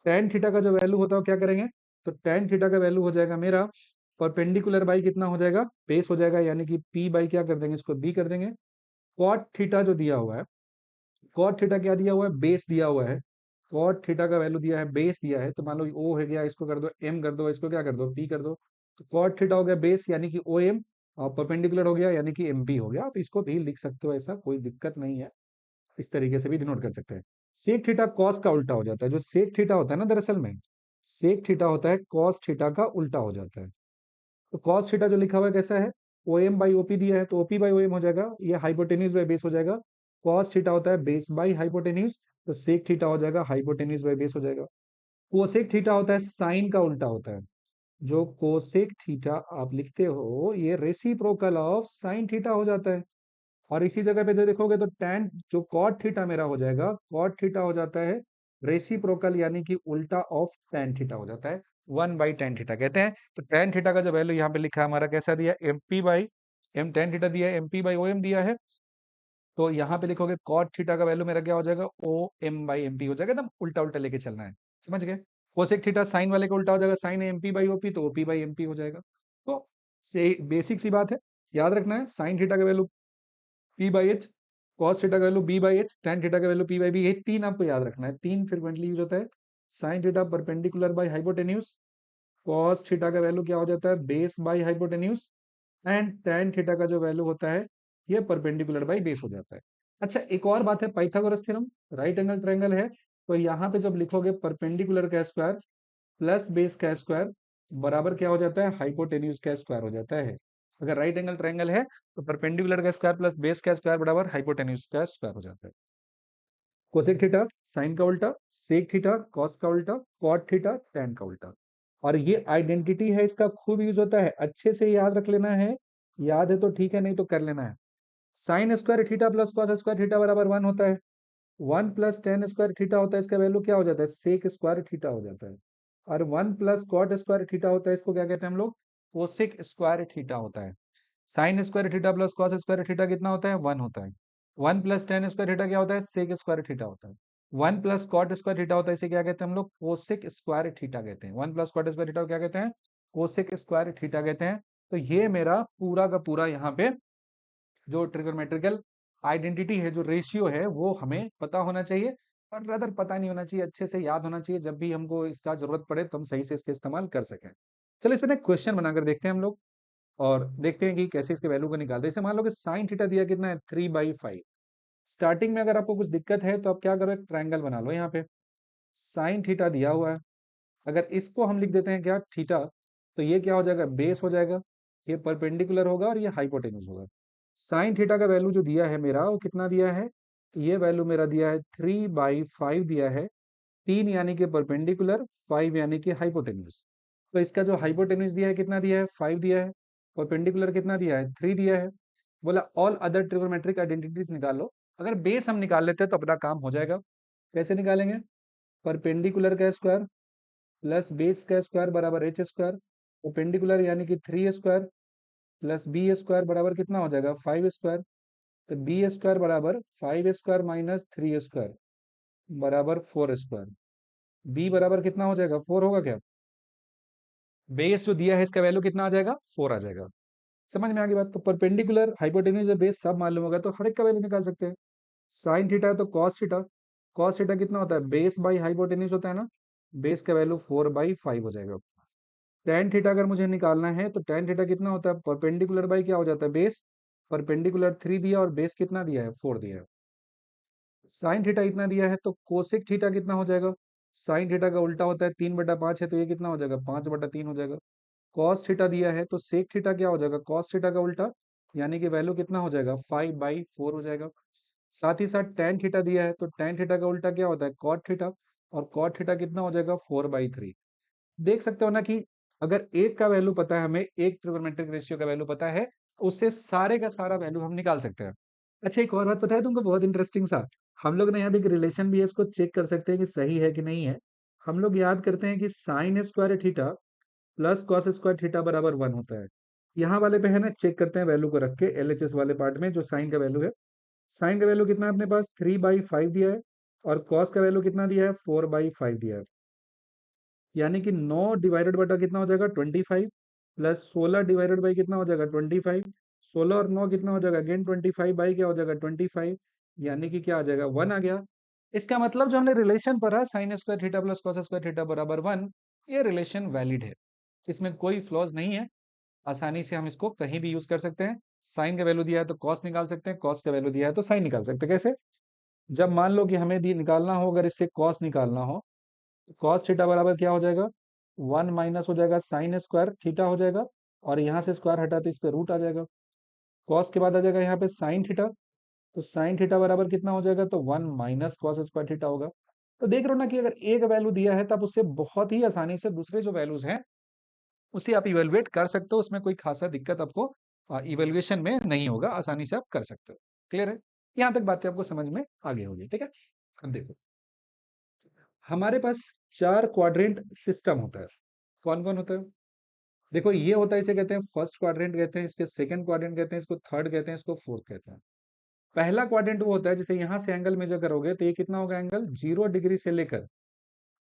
टेन थीटा का जो वैल्यू होता है वो क्या करेंगे, तो टेन थीटा का वैल्यू हो जाएगा मेरा परपेंडिकुलर बाई कितना हो जाएगा, बेस हो जाएगा, यानी कि P बाई क्या कर देंगे, इसको B कर देंगे। कॉट थीटा जो दिया हुआ है, कॉट थीटा क्या दिया हुआ है, बेस दिया हुआ है। कॉट थीटा का वैल्यू दिया है, बेस दिया है, तो मान लो ओ हो गया, इसको कर दो एम कर दो, इसको क्या कर दो, पी कर दो। तो कॉट थीटा हो गया बेस यानी कि ओ एम, और परपेंडिकुलर हो गया यानी कि एम पी हो गया। आप इसको भी लिख सकते हो, ऐसा कोई दिक्कत नहीं है, इस तरीके से भी डिनोट कर सकते हैं। सेक थीटा कॉस का उल्टा हो जाता है, जो सेक थीटा होता है ना, दरअसल में सेक थीटा होता है कॉस थीटा का उल्टा हो जाता है। तो कॉस थीटा जो लिखा हुआ है कैसा है, ओ एम बाई ओपी दिया है तो ओपी बाई ओ एम हो जाएगा, ये हाइपोटेन्यूज बाई बेस हो जाएगा। कॉस थीटा होता है बेस बाई हाइपोटेन्यूज, तो सेक थीटा हो जाएगा हाइपोटेन्यूज बाई बेस हो जाएगा। कोसेक थीटा होता है साइन का उल्टा होता है। जो कोसेक थीटा आप लिखते हो ये रेसिप्रोकल ऑफ साइन थीटा हो जाता है। और इसी जगह पे जो देखोगे तो टैन जो कॉट थीटा मेरा हो जाएगा, कॉट थीटा हो जाता है रेसिप्रोकल यानी कि उल्टा ऑफ टैन थीटा हो जाता है, 1/tan थीटा कहते हैं। तो टैन थीटा का जो वैल्यू यहाँ पे लिखा है हमारा कैसा दिया, M P by M, tan theta दिया है, M P by O M दिया है। तो यहाँ पे लिखोगे कॉट थीटा का वैल्यू मेरा क्या हो जाएगा, O M by M P हो जाएगा, एकदम उल्टा उल्टा लेके चलना है, समझ गए। कोसेक थीटा साइन वाले का उल्टा हो जाएगा, sine M P by OP, तो ओपी बाई एम पी हो जाएगा। तो से बेसिक सी बात है, याद रखना है साइन थीटा का value P by H, cos theta का value B by H, tan theta का वैल्यू पी बाई बी, ये तीन आपको याद रखना है, तीन फ्रिक्वेंटली यूज होता है। Sine theta perpendicular by hypotenuse, cos theta का वैल्यू क्या हो जाता है, base by hypotenuse, and tan theta का जो वैल्यू होता है ये परपेंडिकुलर बाई बेस हो जाता है। अच्छा एक और बात है, Pythagoras theorem, right angle triangle है, तो यहाँ पे जब लिखोगे परपेंडिकुलर का स्क्वायर प्लस बेस का स्क्वायर बराबर क्या हो जाता है, हाइपोटेन्यूज का स्क्वायर हो जाता है। अगर राइट एंगल ट्रायंगल है तो परपेंडिकुलर का स्क्वायर प्लस बेस का स्क्वायर बराबर हाइपोटेन्यूज का स्क्वायर हो जाता है। कोसेक थीटा साइन का उल्टा, सेक थीटा कॉस का उल्टा, कॉट थीटा टैन का उल्टा। और ये आइडेंटिटी है, इसका खूब यूज होता है, अच्छे से याद रख लेना है, याद है तो ठीक है, नहीं तो कर लेना है। Sine square theta plus cos square theta बराबर 1 होता है, 1 प्लस टेन स्क्वायर थीटा होता है, इसका वैल्यू क्या हो जाता है, सेक स्क्वायर थीटा हो जाता है। और 1 प्लस कॉट स्क्वायर थीटा होता है, इसको क्या कहते हैं हम लोग, कोसेक स्क्वायर थीटा होता है। Sine square theta plus cos square theta कितना होता है, 1 होता है। 1 प्लस टेन स्क्वायर थीटा क्या होता है, सेक स्क्वायर थीटा होता है। 1 प्लस कॉट स्क्वायर थीटा होता है, इसे क्या कहते हैं हम लोग, कोसेक स्क्वायर थीटा कहते हैं। 1 प्लस कॉट स्क्वायर थीटा को क्या कहते हैं, कोसेक स्क्वायर थीटा कहते हैं। तो ये मेरा पूरा का पूरा यहाँ पे जो ट्रिगोनोमेट्रिकल आइडेंटिटी है, जो रेशियो है, वो हमें पता होना चाहिए, और अदर पता नहीं होना चाहिए, अच्छे से याद होना चाहिए, जब भी हमको इसका जरूरत पड़े तो हम सही से इसका इस्तेमाल कर सकें। चलो इस पे ना क्वेश्चन बनाकर देखते हैं हम लोग, और देखते हैं कि कैसे इसके वैल्यू को निकालते हैं। जैसे मान लो कि साइन थीटा दिया कितना है, 3/5। स्टार्टिंग में अगर आपको कुछ दिक्कत है तो आप क्या करो, एक ट्रायंगल बना लो यहाँ पे। साइन थीटा दिया हुआ है, अगर इसको हम लिख देते हैं क्या, थीटा, तो ये क्या हो जाएगा, बेस हो जाएगा, ये परपेंडिकुलर होगा और ये हाइपोटेन्यूज होगा। साइन थीटा का वैल्यू जो दिया है मेरा, वो कितना दिया है, ये वैल्यू मेरा दिया है 3/5 दिया है, 3 यानी कि परपेंडिकुलर, 5 यानी कि हाइपोटेन्यूज। तो इसका जो हाइपोटेन्यूज दिया है कितना दिया है, 5 दिया है, परपेंडिकुलर कितना दिया है, 3 दिया है। बोला ऑल अदर ट्रिगोनोमेट्रिक आइडेंटिटीज निकालो। अगर बेस हम निकाल लेते हैं तो अपना काम हो जाएगा। कैसे निकालेंगे, परपेंडिकुलर का स्क्वायर प्लस बेस का स्क्वायर बराबर एच स्क्वायर, परपेंडिकुलर यानी कि 3 स्क्वायर प्लस बी स्क्वायर बराबर कितना हो जाएगा, 5 स्क्वायर। तो बी स्क्वायर बराबर 5 स्क्वायर माइनस 3 स्क्वायर बराबर 4 स्क्वायर। बी बराबर कितना हो जाएगा, 4 होगा क्या, बेस जो दिया है इसका वैल्यू कितना आ जाएगा, 4 आ जाएगा। समझ में आ गई बात। तो परपेंडिकुलर हाइपोटेन्यूज और बेस सब मालूम होगा तो हर एक का वैल्यू निकाल सकते हैं। साइन थीटा है तो कॉस थीटा, कॉस थीटा कितना होता है, बेस बाई हाइपोटेन्यूज होता है ना, बेस का वैल्यू 4/5 हो जाएगा। टेन थीटा अगर मुझे निकालना है तो टेन थीटा कितना होता है, परपेंडिकुलर बाई क्या हो जाता है, बेस, परपेंडिकुलर 3 दिया और बेस कितना दिया है, 4 दिया है। साइन थीटा इतना दिया है तो कोसेक थीटा कितना हो जाएगा, साइन थीटा का उल्टा होता है 3/5 है, तो ये कितना हो जाएगा, 5/3 हो जाएगा। कॉस थीटा दिया है तो सेक थीटा क्या हो जाएगा, कॉस थीटा का उल्टा, यानी कि वैल्यू कितना हो जाएगा, 5/4 हो जाएगा। साथ ही साथ टेन थीटा दिया है तो टेन थीटा का उल्टा क्या होता है, कॉट थीटा, और कॉट थीटा कितना हो जाएगा, 4/3। देख सकते हो ना कि अगर एक का वैल्यू पता है हमें, एक ट्रिगोनोमेट्रिक रेशियो का वैल्यू पता है, उससे सारे का सारा वैल्यू हम निकाल सकते हैं। अच्छा एक और बात पता है तुमको, बहुत इंटरेस्टिंग सा, हम लोग ना यहाँ पे एक रिलेशन भी है, इसको चेक कर सकते हैं कि सही है कि नहीं है। हम लोग याद करते हैं कि sine square theta plus cos square theta बराबर 1 होता है। यहाँ वाले पे है ना, चेक करते हैं वैल्यू को रख के, एलएचएस वाले पार्ट में जो साइन का वैल्यू है, साइन का वैल्यू कितना है अपने पास, 3/5 दिया है, और कॉस का वैल्यू कितना दिया है, 4/5 दिया है। यानी कि 9 डिवाइडेड बटा कितना हो जाएगा, 25, प्लस 16 डिवाइडेड बाई कितना हो जाएगा, 25। 16 और 9 कितना हो जाएगा, अगेन 25 बाई क्या हो जाएगा, 25, यानी कि क्या आ जाएगा, 1 आ गया। इसका मतलब जो हमने रिलेशन पढ़ा, sine square theta plus cos square theta बराबर 1, ये रिलेशन वैलिड है, इसमें कोई फ्लॉज नहीं है। आसानी से हम इसको कहीं भी यूज कर सकते हैं। साइन का वैल्यू दिया है तो कॉस निकाल सकते हैं, कॉस का वैल्यू दिया है तो साइन निकाल सकते हैं। कैसे, जब मान लो कि हमें निकालना हो, अगर इससे कॉस निकालना हो, कॉस थीटा बराबर क्या हो जाएगा, 1 माइनस हो जाएगा साइन स्क्वायर थीटा हो जाएगा, और यहाँ से स्क्वायर हटाते इस पे रूट आ जाएगा। कॉस के बाद आ जाएगा यहाँ पे साइन थीटा, तो साइन थीटा बराबर कितना हो जाएगा, तो 1 माइनस कॉस स्क्वायर थीटा होगा। तो देख रहे हो ना कि अगर एक वैल्यू दिया है तब उससे बहुत ही आसानी से दूसरे जो वैल्यूज हैं उसे आप इवेलुएट कर सकते हो, उसमें कोई खासा दिक्कत आपको इवेल्युएशन में नहीं होगा, आसानी से आप कर सकते हो। क्लियर है, यहाँ तक बातें आपको समझ में आगे होगी, ठीक है। अब देखो हमारे पास 4 क्वाड्रेंट सिस्टम होता है। कौन कौन होता है, देखो ये होता है, इसे कहते हैं फर्स्ट क्वाड्रेंट कहते हैं, इसके सेकंड क्वाड्रेंट कहते हैं, इसको थर्ड कहते हैं, इसको फोर्थ कहते हैं। पहला क्वाड्रेंट वो होता है जैसे यहां से एंगल मेजर करोगे तो ये कितना होगा एंगल, 0 डिग्री से लेकर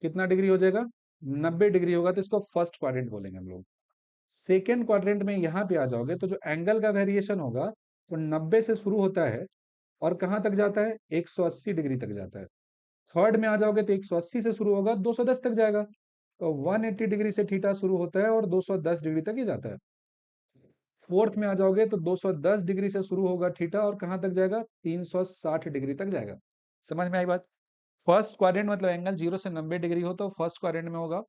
कितना डिग्री हो जाएगा, 90 डिग्री होगा, तो इसको फर्स्ट क्वाड्रेंट बोलेंगे हम लोग। सेकेंड क्वाड्रेंट में यहाँ पे आ जाओगे तो जो एंगल का वेरिएशन होगा वो 90 से शुरू होता है और कहाँ तक जाता है, 180 डिग्री तक जाता है। थर्ड में आ जाओगे तो 180 से शुरू होगा 210 तक जाएगा, तो 180 डिग्री से थीटा शुरू होता है और 210 डिग्री तक ही जाता है। फोर्थ में आ जाओगे तो 210 डिग्री से शुरू होगा थीटा और कहाँ तक जाएगा, 360 डिग्री तक जाएगा। समझ में आई बात। फर्स्ट क्वाड्रेंट मतलब एंगल 0 से 90 डिग्री हो तो फर्स्ट क्वाड्रेंट में होगा।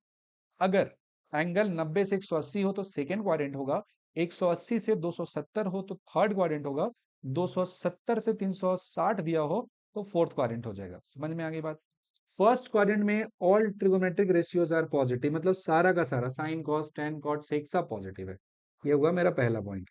अगर एंगल 90 से 180 हो तो सेकेंड क्वाड्रेंट होगा, 180 से 270 हो तो थर्ड क्वाड्रेंट होगा, 270 से 360 दिया हो तो फोर्थ क्वाड्रेंट हो जाएगा। समझ में आ गई बात। फर्स्ट क्वाड्रेंट में all trigonometric ratios are positive, मतलब सारा का सारा sine cos tan cot sec सब पॉजिटिव है। ये हुआ मेरा पहला पॉइंट।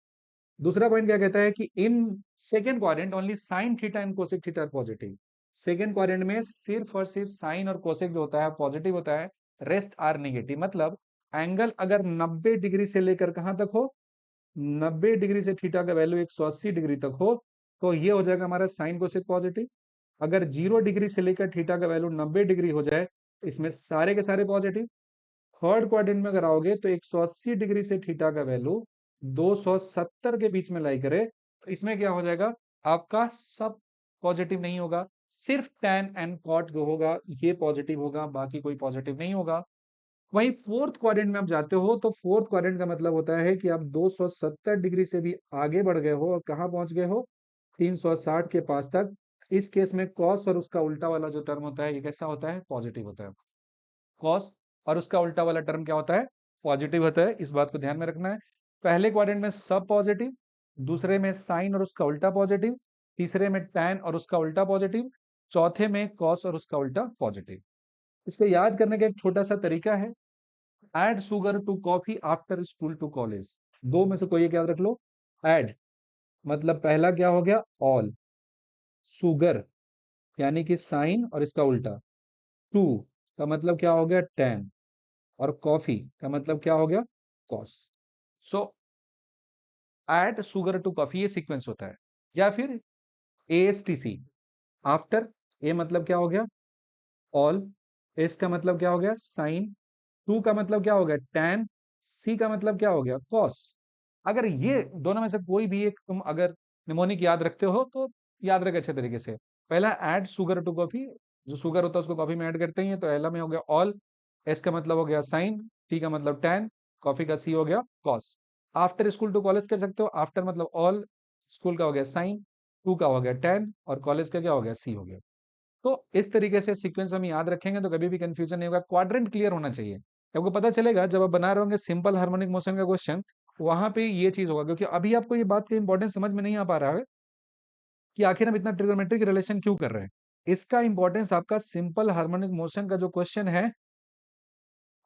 दूसरा पॉइंट क्या कहता है कि in second quadrant only sine theta and cosec theta are positive. Second quadrant में सिर्फ और सिर्फ साइन और कोसेक जो होता है पॉजिटिव होता है, रेस्ट आर नेगेटिव। मतलब एंगल अगर 90 डिग्री से लेकर कहां तक हो, 90 डिग्री से थीटा का वैल्यू 180 डिग्री तक हो तो ये हो जाएगा हमारा साइन कोसेक पॉजिटिव। अगर 0 डिग्री से लेकर थीटा का वैल्यू 90 डिग्री हो जाए तो इसमें सारे के सारे पॉजिटिव। थर्ड क्वाड्रेंट में अगर आओगे तो 180 डिग्री से थीटा का वैल्यू 270 के बीच में लाई करे तो इसमें क्या हो जाएगा, आपका सब पॉजिटिव नहीं होगा, सिर्फ tan एंड cot जो होगा ये पॉजिटिव होगा, बाकी कोई पॉजिटिव नहीं होगा। वहीं फोर्थ क्वाड्रेंट में आप जाते हो तो फोर्थ क्वाड्रेंट का मतलब होता है कि आप 270 डिग्री से भी आगे बढ़ गए हो और कहां पहुंच गए हो, 360 के पास तक। इस केस में कॉस और उसका उल्टा वाला जो टर्म होता है ये कैसा होता है, पॉजिटिव होता है। कॉस और उसका उल्टा वाला टर्म क्या होता है, पॉजिटिव होता है। इस बात को ध्यान में रखना है। पहले क्वाड्रेंट में सब पॉजिटिव, दूसरे में साइन और उसका उल्टा पॉजिटिव, तीसरे में टैन और उसका उल्टा पॉजिटिव, चौथे में कॉस और उसका उल्टा पॉजिटिव। इसको याद करने का एक छोटा सा तरीका है, add sugar to coffee after school to college. दो में से कोई एक याद रख लो। एड मतलब पहला क्या हो गया, ऑल, शुगर यानी कि साइन और इसका उल्टा, टू का मतलब क्या हो गया, टेन, और कॉफी का मतलब क्या हो गया, cos. So add sugar to coffee ये सीक्वेंस होता है। या फिर ASTC, आफ्टर, ए मतलब क्या हो गया, ऑल, एस का मतलब क्या हो गया, साइन, टू का मतलब क्या हो गया, टैन, सी का मतलब क्या हो गया, कॉस। अगर ये दोनों में से कोई भी एक तुम अगर निमोनिक याद रखते हो तो याद रख अच्छे तरीके से। पहला ऐड शुगर टू कॉफी, जो शुगर होता है उसको कॉफी में ऐड करते हैं, तो एला में हो गया ऑल, एस का मतलब हो गया साइन, टी का मतलब टैन, कॉफी का सी हो गया cos. After school to college कर सकते हो, आफ्टर मतलब ऑल, स्कूल का हो गया साइन, टू का हो गया टैन और कॉलेज का क्या हो गया, सी हो गया। तो इस तरीके से सीक्वेंस हम याद रखेंगे तो कभी भी कंफ्यूजन नहीं होगा, क्वाड्रेंट क्लियर होना चाहिए। आपको पता चलेगा जब आप बना रहे होंगे सिंपल हार्मोनिक मोशन का क्वेश्चन, वहां पे ये चीज होगा, क्योंकि अभी आपको ये बात का इंपॉर्टेंस समझ में नहीं आ पा रहा है कि आखिर हम इतना ट्रिग्नोमेट्रिक रिलेशन क्यों कर रहे हैं। इसका इंपॉर्टेंस आपका सिंपल हार्मोनिक मोशन का जो क्वेश्चन है,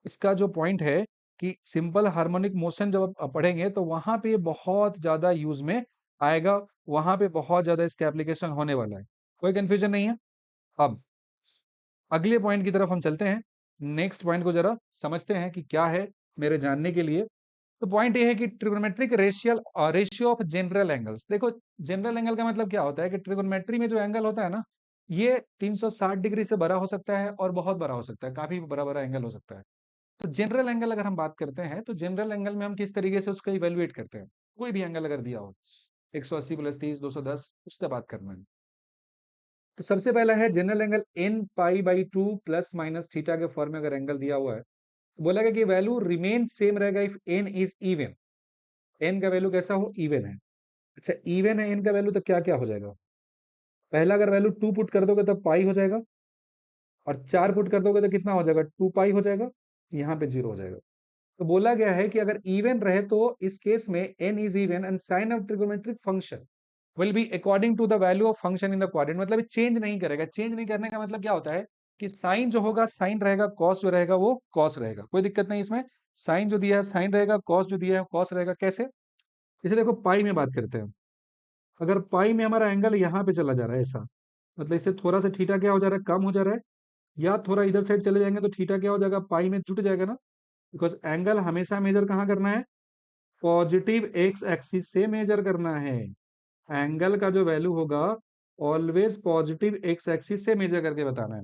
इसका जो पॉइंट है कि सिंपल हार्मोनिक मोशन जब आप पढ़ेंगे तो वहां पे बहुत ज्यादा यूज में आएगा, वहां पे बहुत ज्यादा इसका एप्लीकेशन होने वाला है। कोई कंफ्यूजन नहीं है। अब अगले पॉइंट की तरफ हम चलते हैं, नेक्स्ट पॉइंट को जरा समझते हैं कि क्या है मेरे जानने के लिए। तो पॉइंट ये है कि trigonometric ratio of general angles. देखो जनरल एंगल का मतलब क्या होता है कि ट्रिगोनोमेट्री में जो एंगल होता है ना, ये 360 डिग्री से बड़ा हो सकता है और बहुत बड़ा हो सकता है, काफी बड़ा बड़ा एंगल हो सकता है। तो जनरल एंगल अगर हम बात करते हैं तो जनरल एंगल में हम किस तरीके से उसको इवेल्युएट करते हैं, कोई भी एंगल अगर दिया हो, 180 प्लस 30 210, उससे बात करना है। तो सबसे पहला है general angle n pi by two plus minus theta के फॉर्म में अगर एंगल दिया हुआ है, बोला गया कि वैल्यू रिमेन सेम रहेगा if n is even. n का वैल्यू कैसा हो, इवन है। अच्छा इवन है n का वैल्यू तो क्या क्या हो जाएगा, पहला अगर वैल्यू 2 पुट कर दोगे तो पाई हो जाएगा, और 4 पुट कर दोगे तो कितना हो जाएगा, 2 पाई हो जाएगा, यहाँ पे 0 हो जाएगा। तो बोला गया है कि अगर इवन रहे तो इस केस में n is even and sign of trigonometric function will be according to the value of function in the quadrant. मतलब चेंज नहीं करेगा। चेंज नहीं करने का मतलब क्या होता है कि साइन जो होगा साइन रहेगा, कॉस जो रहेगा वो कॉस रहेगा, कोई दिक्कत नहीं इसमें। साइन जो दिया है साइन रहेगा, कॉस जो दिया है कॉस रहेगा। कैसे, इसे देखो पाई में बात करते हैं। अगर पाई में हमारा एंगल यहाँ पे चला जा रहा है ऐसा, मतलब इससे थोड़ा सा थीटा क्या हो जा रहा है, कम हो जा रहा है, या थोड़ा इधर साइड चले जाएंगे तो थीटा क्या हो जाएगा, पाई में जुट जाएगा ना। बिकॉज एंगल हमेशा मेजर कहाँ करना है, पॉजिटिव एक्स एक्सिस से मेजर करना है। एंगल का जो वैल्यू होगा ऑलवेज पॉजिटिव एक्स एक्सिस से मेजर करके बताना है।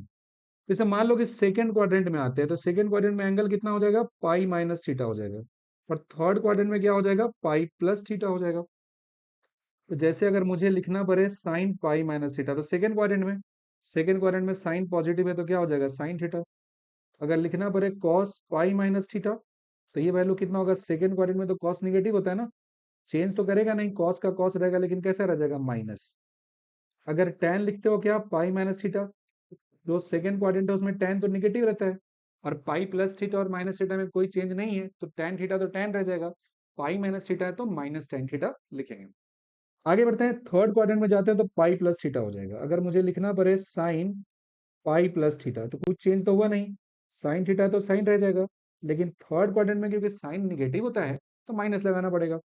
जैसे मान लो कि सेकंड क्वाड्रेंट में आते हैं, तो सेकंड क्वाड्रेंट में एंगल कितना हो जाएगा, पाई माइनस थीटा हो जाएगा। और थर्ड क्वाड्रेंट में क्या हो जाएगा, पाई प्लस थीटा हो जाएगा। तो जैसे अगर मुझे लिखना पड़े साइन पाई माइनस थीटा, तो सेकंड क्वाड्रेंट में साइन पॉजिटिव है तो क्या हो जाएगा, साइन थीटा। अगर लिखना पड़े कॉस पाई माइनस थीटा, तो ये वैल्यू कितना होगा, सेकंड क्वाड्रेंट में तो कॉस निगेटिव होता है ना, चेंज तो करेगा नहीं, कॉस का कॉस रहेगा, लेकिन कैसा रह जाएगा, माइनस। अगर tan लिखते हो क्या, पाई माइनस थीटा, जो सेकंड क्वाड्रेंट है उसमें tan तो निगेटिव रहता है, और पाई प्लस थीटा और माइनस थीटा में कोई चेंज नहीं है, तो tan थीटा तो tan रह जाएगा, पाई माइनस थीटा है तो माइनस tan थीटा लिखेंगे। आगे बढ़ते हैं, थर्ड क्वाड्रेंट में जाते हैं तो पाई प्लस थीटा हो जाएगा। अगर मुझे लिखना पड़े साइन पाई प्लस थीटा, तो कुछ चेंज तो हुआ नहीं, साइन थीटा तो साइन रह जाएगा, लेकिन थर्ड क्वाड्रेंट में क्योंकि साइन निगेटिव होता है तो माइनस लगाना पड़ेगा।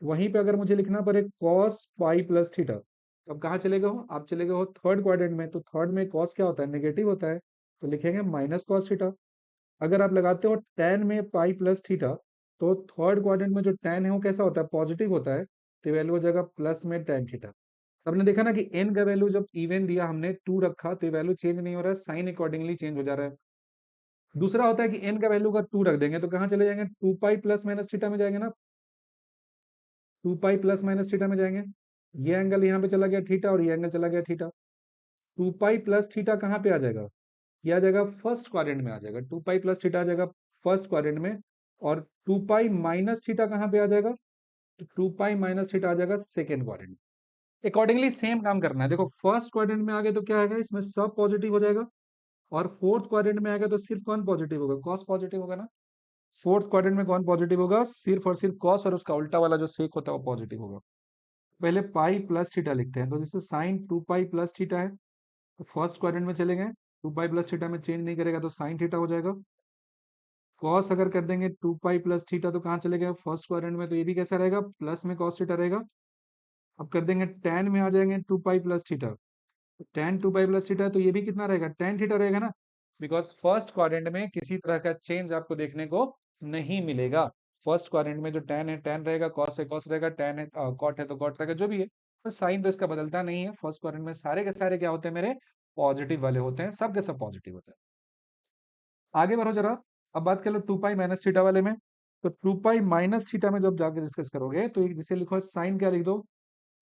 वहीं पे अगर मुझे लिखना पड़े कॉस पाई प्लस थीटा, तो अब कहाँ चले गए हो, आप चले गए हो थर्ड क्वाड्रेंट में, तो थर्ड में कॉस क्या होता है, नेगेटिव होता है, तो लिखेंगे माइनस कॉस थीटा। अगर आप लगाते हो tan में पाई प्लस थीटा, तो थर्ड क्वाड्रेंट में जो tan है वो कैसा होता है, पॉजिटिव होता है, तो वैल्यू हो जाएगा प्लस में tan थीटा। आपने देखा ना कि n का वैल्यू जब इवन दिया हमने 2 रखा, तो वैल्यू चेंज नहीं हो रहा है, साइन अकॉर्डिंगली चेंज हो जा रहा है। दूसरा होता है कि n का वैल्यू अगर 2 रख देंगे तो कहाँ चले जाएंगे, 2 पाई प्लस माइनस थीटा में जाएंगे ना, 2 पाई प्लस माइनस थीटा में जाएंगे। ये एंगल यहाँ पे चला गया थीटा, और ये एंगल चला गया थीटा। 2 पाई प्लस थीटा कहाँ पे आ जाएगा, ये आ जाएगा फर्स्ट क्वाड्रेंट में आ जाएगा, 2 पाई प्लस थीटा आ जाएगा फर्स्ट क्वाड्रेंट में। और 2 पाई माइनस थीटा कहाँ पे आ जाएगा, तो 2 पाई माइनस थीटा आ जाएगा सेकेंड क्वाड्रेंट। अकॉर्डिंगली सेम काम करना है, देखो फर्स्ट क्वाड्रेंट में आ गए तो क्या आएगा, इसमें सब पॉजिटिव हो जाएगा, और फोर्थ क्वाड्रेंट में आएगा तो सिर्फ कौन पॉजिटिव होगा, कॉस पॉजिटिव होगा ना। फोर्थ क्वाड्रेंट में कौन पॉजिटिव होगा, सिर्फ और सिर्फ कॉस, और उसका उल्टा वाला जो सेक होता है वो पॉजिटिव होगा। पहले पाई प्लस थीटा लिखते हैं, तो जैसे साइन 2 पाई प्लस थीटा है, तो फर्स्ट क्वाड्रेंट में चले गए, 2 पाई प्लस थीटा में चेंज नहीं करेगा तो साइन थीटा हो जाएगा। कॉस अगर कर देंगे 2 पाई प्लस थीटा, तो कहाँ चले गए, फर्स्ट क्वाड्रेंट में, तो ये भी कैसा रहेगा, प्लस में कॉस थीटा रहेगा। अब कर देंगे tan में, आ जाएंगे 2 pi plus theta, tan 2 pi plus theta, तो ये भी कितना रहेगा, tan थीटा रहेगा ना, बिकॉज फर्स्ट क्वाड्रेंट में किसी तरह का चेंज आपको देखने को नहीं मिलेगा। फर्स्ट क्वाड्रेंट में जो tan है tan रहेगा, cos है cos रहेगा, tan है cot है तो cot रहेगा, जो भी है। तो साइन तो इसका बदलता नहीं है, फर्स्ट क्वाड्रेंट में सारे के सारे क्या होते हैं, मेरे पॉजिटिव वाले होते हैं, सब के सब पॉजिटिव होते हैं। आगे बढ़ो जरा, अब बात कर लो 2 पाई माइनस थीटा वाले में। तो 2 पाई माइनस थीटा में जब जाके डिस्कस करोगे, तो एक जिसे लिखो साइन, क्या लिख दो,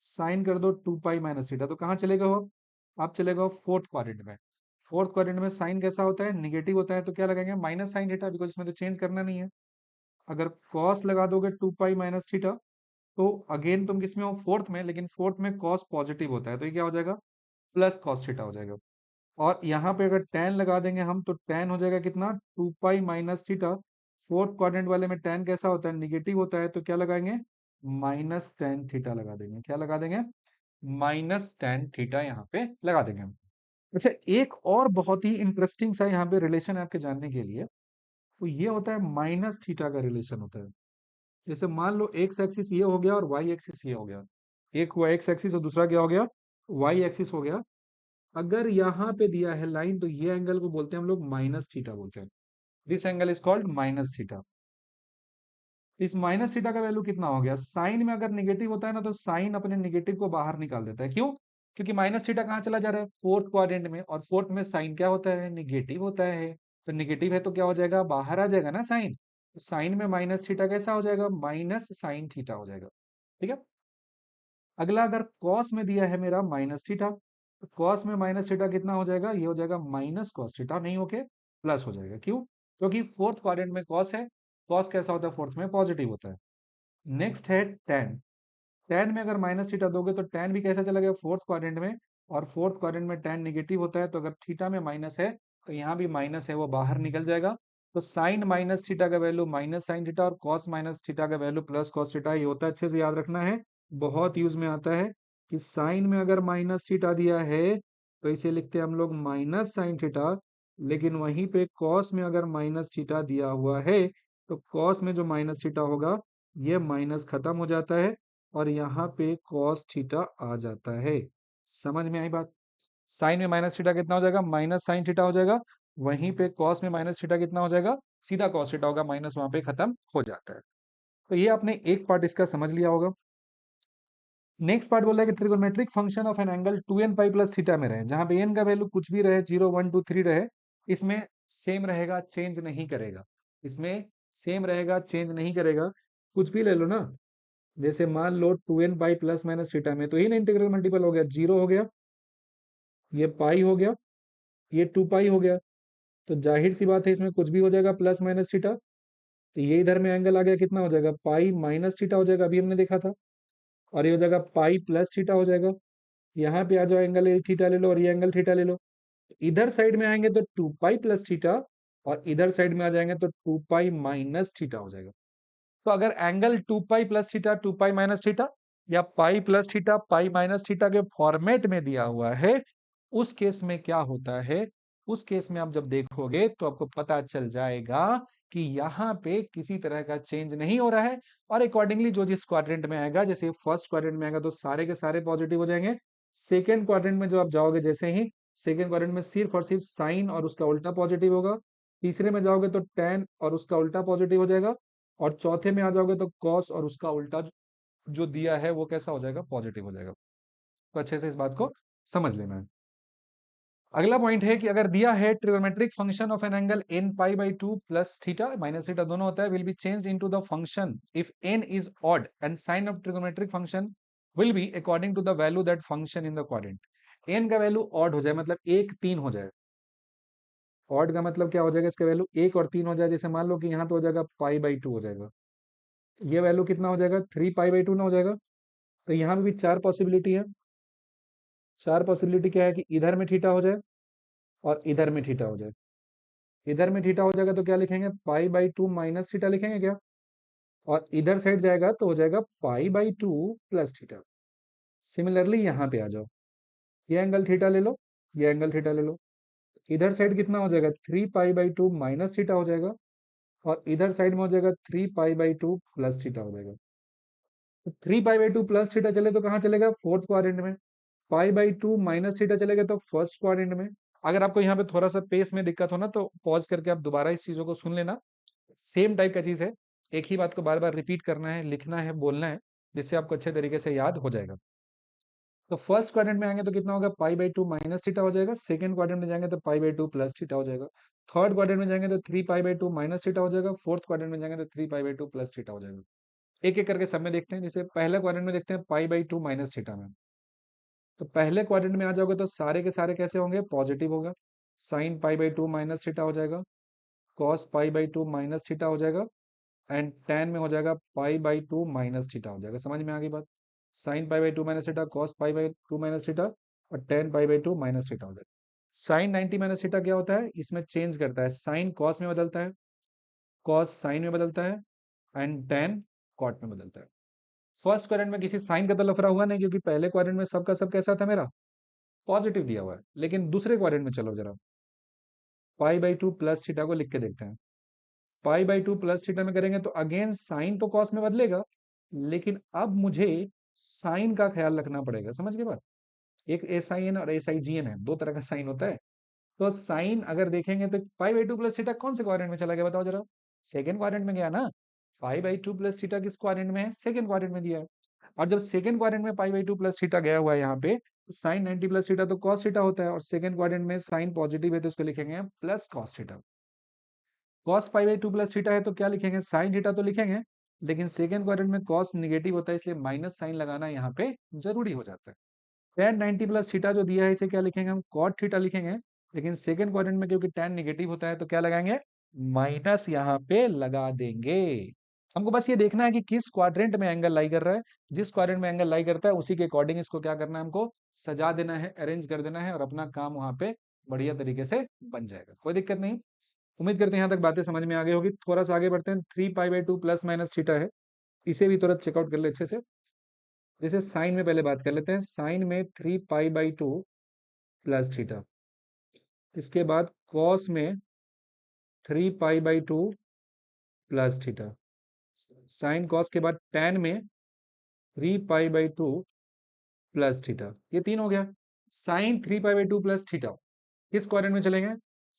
साइन कर दो 2 पाई माइनस थीटा, तो कहाँ चले गए हो आप, चले गए फोर्थ क्वाड्रेंट में। फोर्थ क्वाड्रेंट में साइन कैसा होता है, निगेटिव होता है, तो क्या लगाएंगे, माइनस साइन थीटा, बिकॉज इसमें तो चेंज करना नहीं है। अगर कॉस लगा दोगे 2 पाई माइनस थीटा, तो अगेन तुम किसमें हो, फोर्थ में, लेकिन फोर्थ में कॉस पॉजिटिव होता है, तो ये क्या हो जाएगा, प्लस कॉस थीटा हो जाएगा। और यहाँ पे अगर tan लगा देंगे हम, तो tan हो जाएगा कितना, 2 pi minus theta. Fourth quadrant वाले में tan कैसा होता है, निगेटिव होता है, तो क्या लगाएंगे, माइनस tan थीटा लगा देंगे, क्या लगा देंगे, माइनस tan थीटा यहाँ पे लगा देंगे हम। अच्छा, एक और बहुत ही इंटरेस्टिंग सा यहाँ पे रिलेशन है आपके जानने के लिए, तो ये होता है माइनस थीटा का रिलेशन होता है। जैसे मान लो एक्स एक्सिस ये हो गया और वाई एक्सिस ये हो गया, एक हुआ एक्स एक्सिस और दूसरा क्या हो गया, वाई एक्सिस हो गया। अगर यहाँ पे दिया है लाइन, तो ये एंगल को बोलते हैं हम लोग माइनस थीटा बोलते हैं। This angle is called minus theta. इस माइनस थीटा का वैल्यू कितना हो गया, साइन में अगर निगेटिव होता है ना, तो साइन अपने निगेटिव को बाहर निकाल देता है, क्यों, क्योंकि माइनस थीटा कहाँ चला जा रहा है, फोर्थ क्वाड्रेंट में, और फोर्थ में साइन क्या होता है, निगेटिव होता है। तो निगेटिव है तो क्या हो जाएगा, बाहर आ जाएगा ना साइन, तो साइन में माइनस थीटा कैसा हो जाएगा, माइनस साइन थीटा हो जाएगा। ठीक है। अगला, अगर कॉस में दिया है मेरा माइनस थीटा, तो कॉस में माइनस थीटा कितना हो जाएगा, ये हो जाएगा माइनस कॉस थीटा, नहीं होके प्लस हो जाएगा, क्यों, क्योंकि फोर्थ क्वाड्रेंट में कॉस है, कॉस कैसा होता है, फोर्थ में पॉजिटिव होता है। नेक्स्ट है tan। tan में अगर माइनस थीटा दोगे, तो tan भी कैसा चला गया, फोर्थ क्वाड्रेंट में, और फोर्थ क्वाड्रेंट में tan निगेटिव होता है, तो अगर थीटा में माइनस है, तो यहाँ भी माइनस है, वो बाहर निकल जाएगा। तो साइन माइनस थीटा का वैल्यू माइनस साइन थीटा, और कॉस माइनस थीटा का वैल्यू प्लस कॉस थीटा, ये होता है, अच्छे से याद रखना है, बहुत यूज में आता है, कि साइन में अगर माइनस थीटा दिया है, तो इसे लिखते हैं हम लोग माइनस साइन थीटा। लेकिन वहीं पे कॉस में अगर माइनस थीटा दिया हुआ है, तो कॉस में जो माइनस थीटा होगा, ये माइनस खत्म हो जाता है, और यहाँ पे cos थीटा आ जाता है। समझ में आई बात, साइन में माइनस थीटा कितना हो जाएगा, माइनस साइन थीटा हो जाएगा। वहीं पे cos में माइनस थीटा कितना हो जाएगा, सीधा cos थीटा होगा, माइनस वहां पे खत्म हो जाता है। तो ये आपने एक पार्ट इसका समझ लिया होगा। नेक्स्ट पार्ट बोल रहा है कि trigonometric function of an angle 2n pi plus theta में रहे, जहां पे n का वैल्यू कुछ भी रहे, 0 1 2 3 रहे, इसमें सेम रहेगा, चेंज नहीं करेगा। इसमें सेम रहेगा, चेंज नहीं करेगा। कुछ भी ले लो ना, जैसे मान लो 2n pi plus minus theta में, तो ही ना इंटीग्रल मल्टीपल हो गया, 0 हो गया, ये पाई हो गया, ये 2 पाई हो गया। तो जाहिर सी बात है इसमें कुछ भी हो जाएगा प्लस माइनस थीटा। तो ये इधर में एंगल आ गया, कितना हो जाएगा, पाई माइनस थीटा हो जाएगा, अभी हमने देखा था। और ये हो जाएगा पाई प्लस थीटा हो जाएगा। यहाँ पे आ जाओ, एंगल ए थीटा ले लो और ये एंगल थीटा ले लो। इधर साइड में आएंगे तो 2 पाई प्लस थीटा, और इधर साइड में आ जाएंगे तो 2 पाई माइनस थीटा हो जाएगा। तो अगर angle 2 pi plus theta 2 pi minus theta, या pi plus theta pi minus theta के फॉर्मेट में दिया हुआ है, उस केस में क्या होता है, उस केस में आप जब देखोगे तो आपको पता चल जाएगा कि यहाँ पे किसी तरह का चेंज नहीं हो रहा है। और अकॉर्डिंगली जो जिस क्वाड्रेंट में आएगा, जैसे फर्स्ट क्वाड्रेंट में आएगा तो सारे के सारे पॉजिटिव हो जाएंगे। सेकेंड क्वाड्रेंट में जो आप जाओगे, जैसे ही सेकेंड क्वाड्रेंट में सिर्फ और सिर्फ साइन और उसका उल्टा पॉजिटिव होगा। तीसरे में जाओगे तो टेन और उसका उल्टा पॉजिटिव हो जाएगा। और चौथे में आ जाओगे तो कॉस और उसका उल्टा जो दिया है वो कैसा हो जाएगा, पॉजिटिव हो जाएगा। तो अच्छे से इस बात को समझ लेना है। अगला पॉइंट है कि अगर दिया है trigonometric function of an angle n pi by two plus theta minus theta दोनों होता है, will be change into the function if n is odd and sign of trigonometric function will be according to the value that function in the quadrant. n का value odd हो जाए, मतलब 1 3 हो जाए। Odd का मतलब क्या हो जाएगा, इसका वैल्यू 1 और 3 हो जाए। जैसे मान लो कि यहाँ पे हो जाएगा पाई बाई टू हो जाएगा, ये वैल्यू कितना हो जाएगा, 3 पाई बाई टू ना हो जाएगा। तो यहाँ पे भी चार पॉसिबिलिटी है। चार पॉसिबिलिटी क्या है कि इधर में थीटा हो जाए और इधर में थीटा हो जाए। इधर में थीटा हो जाएगा तो क्या लिखेंगे, पाई बाई टू माइनस थीटा लिखेंगे क्या। और इधर साइड जाएगा तो हो जाएगा pi by two plus theta. Similarly यहाँ पे आ जाओ, ये एंगल थीटा ले लो, ये एंगल थीटा ले लो। इधर साइड कितना हो जाएगा, 3 pi by two minus theta हो जाएगा। और इधर साइड में हो जाएगा 3 pi by two plus theta हो जाएगा। तो 3 pi by two plus theta चले तो कहाँ चलेगा, फोर्थ क्वाड्रेंट में। पाई बाई टू माइनस थीटा चलेगा तो फर्स्ट क्वाड्रेंट में। अगर आपको यहाँ पे थोड़ा सा पेस में दिक्कत हो ना, तो पॉज करके आप दोबारा इस चीजों को सुन लेना। सेम टाइप का चीज है, एक ही बात को बार बार रिपीट करना है, लिखना है, बोलना है, जिससे आपको अच्छे तरीके से याद हो जाएगा। तो फर्स्ट क्वाड्रेंट में आएंगे तो कितना होगा, पाई बाई टू माइनस थीटा हो जाएगा। सेकंड क्वाड्रेंट में जाएंगे तो पाई बाई टू प्लस थीटा हो जाएगा। थर्ड क्वाड्रेंट में जाएंगे तो 3 pi by two minus theta हो जाएगा। फोर्थ क्वाड्रेंट में जाएंगे तो 3 pi by two plus theta हो जाएगा। एक एक करके सब में देखते हैं। जैसे पहले क्वाड्रेंट में देखते हैं पाई बाई टू माइनस थीटा में। तो पहले क्वाड्रेंट में आ जाओगे तो सारे के सारे कैसे होंगे, पॉजिटिव होगा। Sine pi by two minus theta हो जाएगा, cos pi by two minus theta हो जाएगा, एंड टेन में हो जाएगा pi by two minus theta हो जाएगा। समझ में आ गई बात। Sine pi by two minus theta, cos pi by two minus theta, और tan pi by two minus theta हो जाएगा। साइन 90 माइनस थीटा क्या होता है, इसमें चेंज करता है, साइन कॉस में बदलता है, कॉस साइन में बदलता है, एंड टेन कॉट में बदलता है। फर्स्ट क्वाड्रेंट में किसी साइन का तो लफड़ा हुआ नहीं, क्योंकि पहले क्वाड्रेंट में सबका सब कैसा था, मेरा पॉजिटिव दिया हुआ है। लेकिन दूसरे क्वाड्रेंट में चलो जरा, पाई बाई टू प्लस थीटा को लिख के देखते हैं। पाई बाई टू प्लस थीटा में करेंगे तो अगेन साइन तो कॉस में बदलेगा, लेकिन अब मुझे साइन का ख्याल रखना पड़ेगा। समझ गए बात। एक एस आई एन और एस आई जी एन है, दो तरह का साइन होता है। तो साइन अगर देखेंगे तो पाई बाई टू प्लस थीटा कौन से क्वाड्रेंट में चला गया, बताओ जरा। सेकंड क्वाड्रेंट में गया ना। पाई बाई टू प्लस थीटा किस क्वाड्रेंट में है, सेकंड क्वाड्रेंट में दिया है। और जब सेकंड क्वाड्रेंट में पाई बाई टू प्लस थीटा गया हुआ है यहाँ पे, तो साइन 90 प्लस थीटा तो कॉस थीटा होता है, और सेकंड क्वाड्रेंट में साइन पॉजिटिव है तो उसको लिखेंगे plus cos theta. Cos pi by two plus theta है तो क्या लिखेंगे, साइन थीटा तो लिखेंगे, लेकिन सेकंड क्वाड्रेंट में कॉस निगेटिव होता है, इसलिए माइनस साइन लगाना यहाँ पे जरूरी हो जाता है। tan 90 प्लस थीटा जो दिया है इसे क्या लिखेंगे, हम कॉट थीटा लिखेंगे। लेकिन सेकंड क्वाड्रेंट में क्योंकि tan निगेटिव होता है तो क्या लगाएंगे, माइनस यहाँ पे लगा देंगे। हमको बस ये देखना है कि किस क्वाड्रेंट में एंगल लाई कर रहा है। जिस क्वाड्रेंट में एंगल लाई करता है उसी के अकॉर्डिंग इसको क्या करना है, हमको सजा देना है, अरेंज कर देना है, और अपना काम वहां पे बढ़िया तरीके से बन जाएगा, कोई दिक्कत नहीं। उम्मीद करते हैं यहाँ तक बातें समझ में आ गई होगी। थोड़ा सा आगे बढ़ते हैं। 3 pi by two plus minus theta है, इसे भी तुरंत चेकआउट कर ले अच्छे से। जैसे साइन में पहले बात कर लेते हैं। साइन में 3 pi by two plus theta, इसके बाद कॉस में 3 pi by two plus theta, sine cos के बाद टैन में 3 pi by two plus theta. ये तीन हो गया। Sine 3 pi by two plus theta किस क्वाड्रेंट में चलेंगे,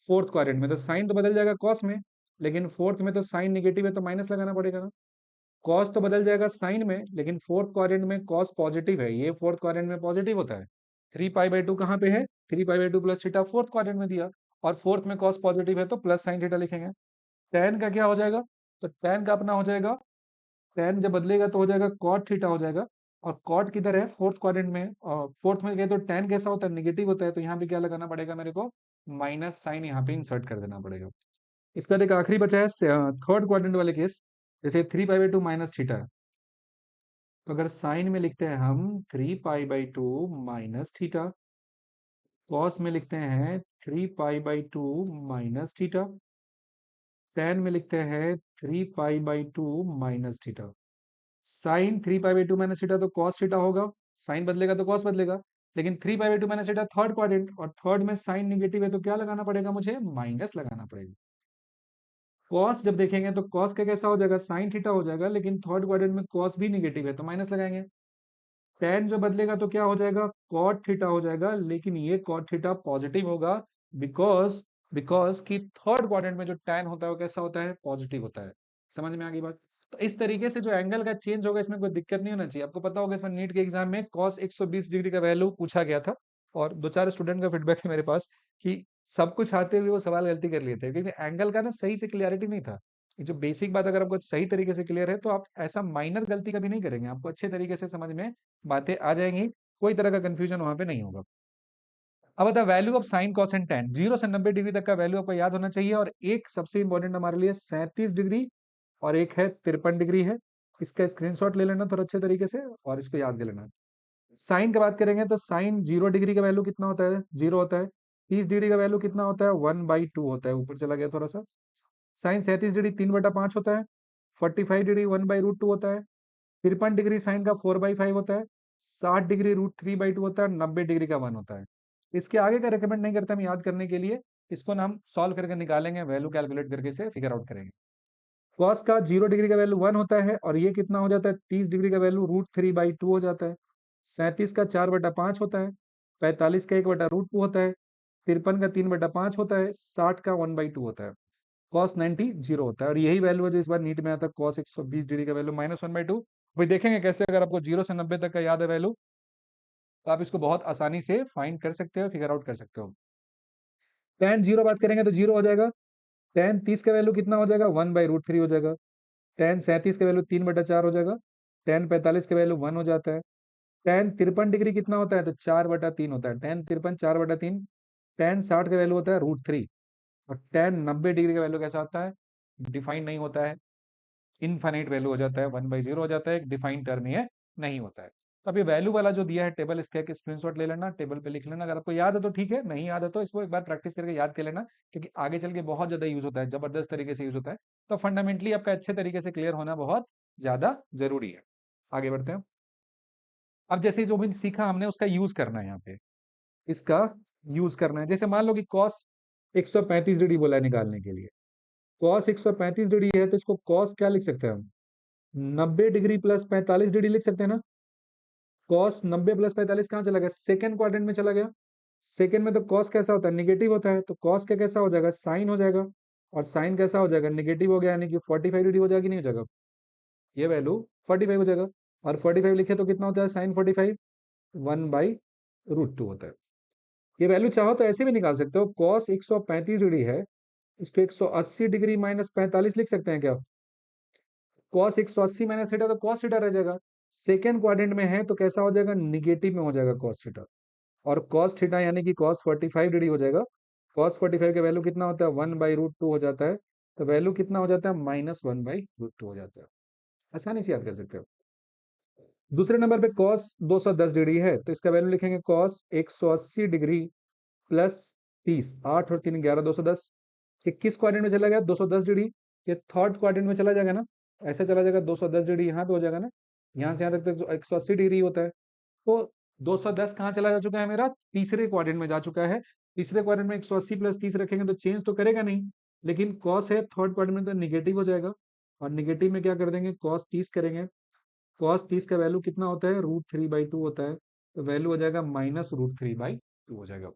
फोर्थ क्वाड्रेंट में। तो साइन तो बदल जाएगा कॉस में, लेकिन फोर्थ में तो साइन निगेटिव है तो माइनस लगाना पड़ेगा ना। कॉस तो बदल जाएगा साइन में, लेकिन फोर्थ क्वाड्रेंट में कॉस पॉजिटिव है, ये फोर्थ क्वाड्रेंट में पॉजिटिव होता है। 3 पाई बाई 2 कहाँ पे है? 3 pi by 2 plus theta fourth quadrant में दिया, और फोर्थ में कॉस पॉजिटिव है तो प्लस साइन थीटा लिखेंगे। टेन का क्या हो जाएगा? तो टेन का अपना हो जाएगा, टेन जब बदलेगा तो हो जाएगा कॉट थीटा हो जाएगा। और कॉट किधर है? फोर्थ क्वाड्रेंट में, और फोर्थ में गए तो टेन कैसा होता है? निगेटिव होता है, तो यहाँ पे क्या लगाना पड़ेगा मेरे को? माइनस साइन यहाँ पे इंसर्ट कर देना पड़ेगा। इसके बाद एक आखिरी बचा है थर्ड क्वाड्रेंट वाले केस, जैसे 3 पाई बाई 2 माइनस थीटा है, तो अगर साइन में लिखते हैं हम 3 pi by 2 minus theta, cos में लिखते हैं 3 pi by 2 minus theta, tan में लिखते हैं 3 pi by 2 minus theta. Sine 3 pi by 2 minus theta तो कॉस थीटा होगा, साइन बदलेगा तो कॉस बदलेगा, लेकिन 3 pi by 2 minus theta third quadrant, और थर्ड में साइन निगेटिव है तो क्या लगाना पड़ेगा मुझे? माइनस लगाना पड़ेगा। कॉस जब देखेंगे तो कॉस का कैसा हो जाएगा? साइन थीटा हो जाएगा, लेकिन थर्ड क्वाड्रेंट में कॉस भी निगेटिव है तो माइनस लगाएंगे। टेन जो बदलेगा तो क्या हो जाएगा? कॉट थीटा हो जाएगा, लेकिन ये कॉट थीटा पॉजिटिव होगा, बिकॉज बिकॉज कि थर्ड क्वाड्रेंट में जो टेन होता है वो कैसा होता है? पॉजिटिव होता है। समझ में आ गई बात? तो इस तरीके से जो एंगल का चेंज होगा इसमें कोई दिक्कत नहीं होना चाहिए। आपको पता होगा इसमें नीट के एग्जाम में कॉस 120 डिग्री का वैल्यू पूछा गया था, और दो चार स्टूडेंट का फीडबैक है मेरे पास कि सब कुछ आते हुए वो सवाल गलती कर लिए थे, क्योंकि एंगल का ना सही से क्लियरिटी नहीं था। ये जो बेसिक बात अगर आपको सही तरीके से क्लियर है तो आप ऐसा माइनर गलती कभी नहीं करेंगे, आपको अच्छे तरीके से समझ में बातें आ जाएंगी, कोई तरह का कंफ्यूजन वहां पे नहीं होगा। अब बता, value of sine cos and ten, 0 से 90 डिग्री तक का वैल्यू आपको याद होना चाहिए, और एक सबसे इंपॉर्टेंट हमारे लिए 37 डिग्री और एक है 53 डिग्री है। इसका स्क्रीनशॉट ले लेना थोड़ा अच्छे तरीके से और इसको याद कर लेना। साइन की बात करेंगे तो साइन 0 डिग्री का वैल्यू कितना होता है? 0 होता है। 30 डिग्री का वैल्यू कितना होता है? 1/2 होता है, ऊपर चला गया थोड़ा सा। साइन 37 डिग्री 3/5 होता है। 45 डिग्री 1/√2 होता है। 53 डिग्री साइन का 4/5 होता है। 60 डिग्री √3/2 होता है। 90 डिग्री का 1 होता है। इसके आगे का रिकमेंड नहीं करते हम याद करने के लिए, इसको ना हम सॉल्व करके निकालेंगे, वैल्यू कैलकुलेट करके इसे फिगर आउट करेंगे। कॉस का 0 डिग्री का वैल्यू 1 होता है, और ये कितना हो जाता है? 30 डिग्री का वैल्यू √3/2 हो जाता है। 37 का 4/5 होता है। 45 का 1/√2 होता है। 53 का 3/5 होता है। 60 का 1/2 होता है। कॉस 90 जीरो होता है, और यही वैल्यू है जो इस बार नीट में आता है, कॉस 120 डिग्री का वैल्यू -1/2। वही देखेंगे कैसे, अगर आपको 0 से 90 तक का याद है वैल्यू, तो आप इसको बहुत आसानी से फाइंड कर सकते हो, फिगर आउट कर सकते हो। टेन जीरो बात करेंगे तो जीरो हो जाएगा। टेन 30 का वैल्यू कितना हो जाएगा? 1/√3 हो जाएगा। टेन 37 का वैल्यू 3/4 हो जाएगा। टेन 45 का वैल्यू 1 हो जाता है। टेन 53 डिग्री कितना होता है? तो 4/3 होता है। टेन 53 4/3। टेन 60 का वैल्यू होता है √3। और टेन 90 डिग्री का वैल्यू कैसा होता है? डिफाइन नहीं होता है, इनफाइनाइट वैल्यू हो जाता है, 1/0 हो जाता है, एक डिफाइंड टर्म ये नहीं होता है। तो अब ये वैल्यू वाला जो दिया है टेबल, इसका एक स्क्रीनशॉट ले लेना, टेबल पे लिख लेना, अगर आपको याद है तो ठीक है, नहीं याद है तो इसको एक बार प्रैक्टिस करके याद कर लेना, क्योंकि आगे चल के बहुत ज्यादा यूज होता है, जबरदस्त तरीके से यूज होता है। तो फंडामेंटली आपका अच्छे तरीके से क्लियर होना बहुत ज्यादा जरूरी है। आगे बढ़ते हैं। अब जैसे जो भी सीखा हमने उसका यूज करना है यहाँ पे, इसका यूज करना है। जैसे मान लो कि कॉस 135 डिग्री बोला है निकालने के लिए, कॉस 135 डिग्री है तो इसको कॉस क्या लिख सकते हैं हम? 90 डिग्री प्लस 45 डिग्री लिख सकते हैं ना। कॉस 90 प्लस 45 कहाँ चला गया? सेकेंड क्वाड्रेंट में चला गया। सेकेंड में तो कॉस कैसा होता है? निगेटिव होता है, तो कॉस का कैसा हो जाएगा? साइन हो जाएगा। और साइन कैसा हो जाएगा? निगेटिव हो गया, यानी कि 45 डिग्री हो जाएगी, नहीं हो जाएगा? ये वैल्यू 45 हो जाएगा। और 45 लिखे तो कितना होता है? साइन 45 1/√2 होता है। ये वैल्यू चाहो तो ऐसे भी निकाल सकते हो, कॉस 135 डिग्री है, इसको 180 डिग्री माइनस 45 लिख सकते हैं क्या? कॉस 180 माइनस थीटा तो कॉस थीटा रह जाएगा। सेकेंड क्वाड्रेंट में है तो कैसा हो जाएगा? निगेटिव में हो जाएगा कॉस थीटा। और कॉस थीटा यानी कि कॉस 45 डिग्री हो जाएगा। कॉस 45 का वैल्यू कितना होता है? 1/√2 हो जाता है। तो वैल्यू कितना हो जाता है? -1/√2 हो जाता है। आसानी से याद कर सकते हो। दूसरे नंबर पे कॉस 210 डिग्री है, तो इसका वैल्यू लिखेंगे कॉस 180 डिग्री प्लस 30, 8 और 3 11, 210। ये किस क्वाड्रेंट में चला गया? 210 डिग्री। ये थर्ड क्वाड्रेंट में चला जाएगा ना, ऐसे चला जाएगा। 210 डिग्री यहाँ पे हो जाएगा ना, यहाँ से यहाँ तक तो 180 डिग्री होता है। तो 210 कहाँ चला जा चुका है मेरा? तीसरे क्वाड्रेंट में जा चुका है। तीसरे क्वाड्रेंट में 180 प्लस 30 रखेंगे तो चेंज तो करेगा नहीं, लेकिन कॉस है थर्ड क्वाड्रेंट में तो निगेटिव हो जाएगा। और निगेटिव में क्या कर देंगे? कॉस 30 करेंगे। कॉस 30 का वैल्यू कितना होता है? √3/2 होता है। तो वैल्यू हो जाएगा -√3/2 हो जाएगा।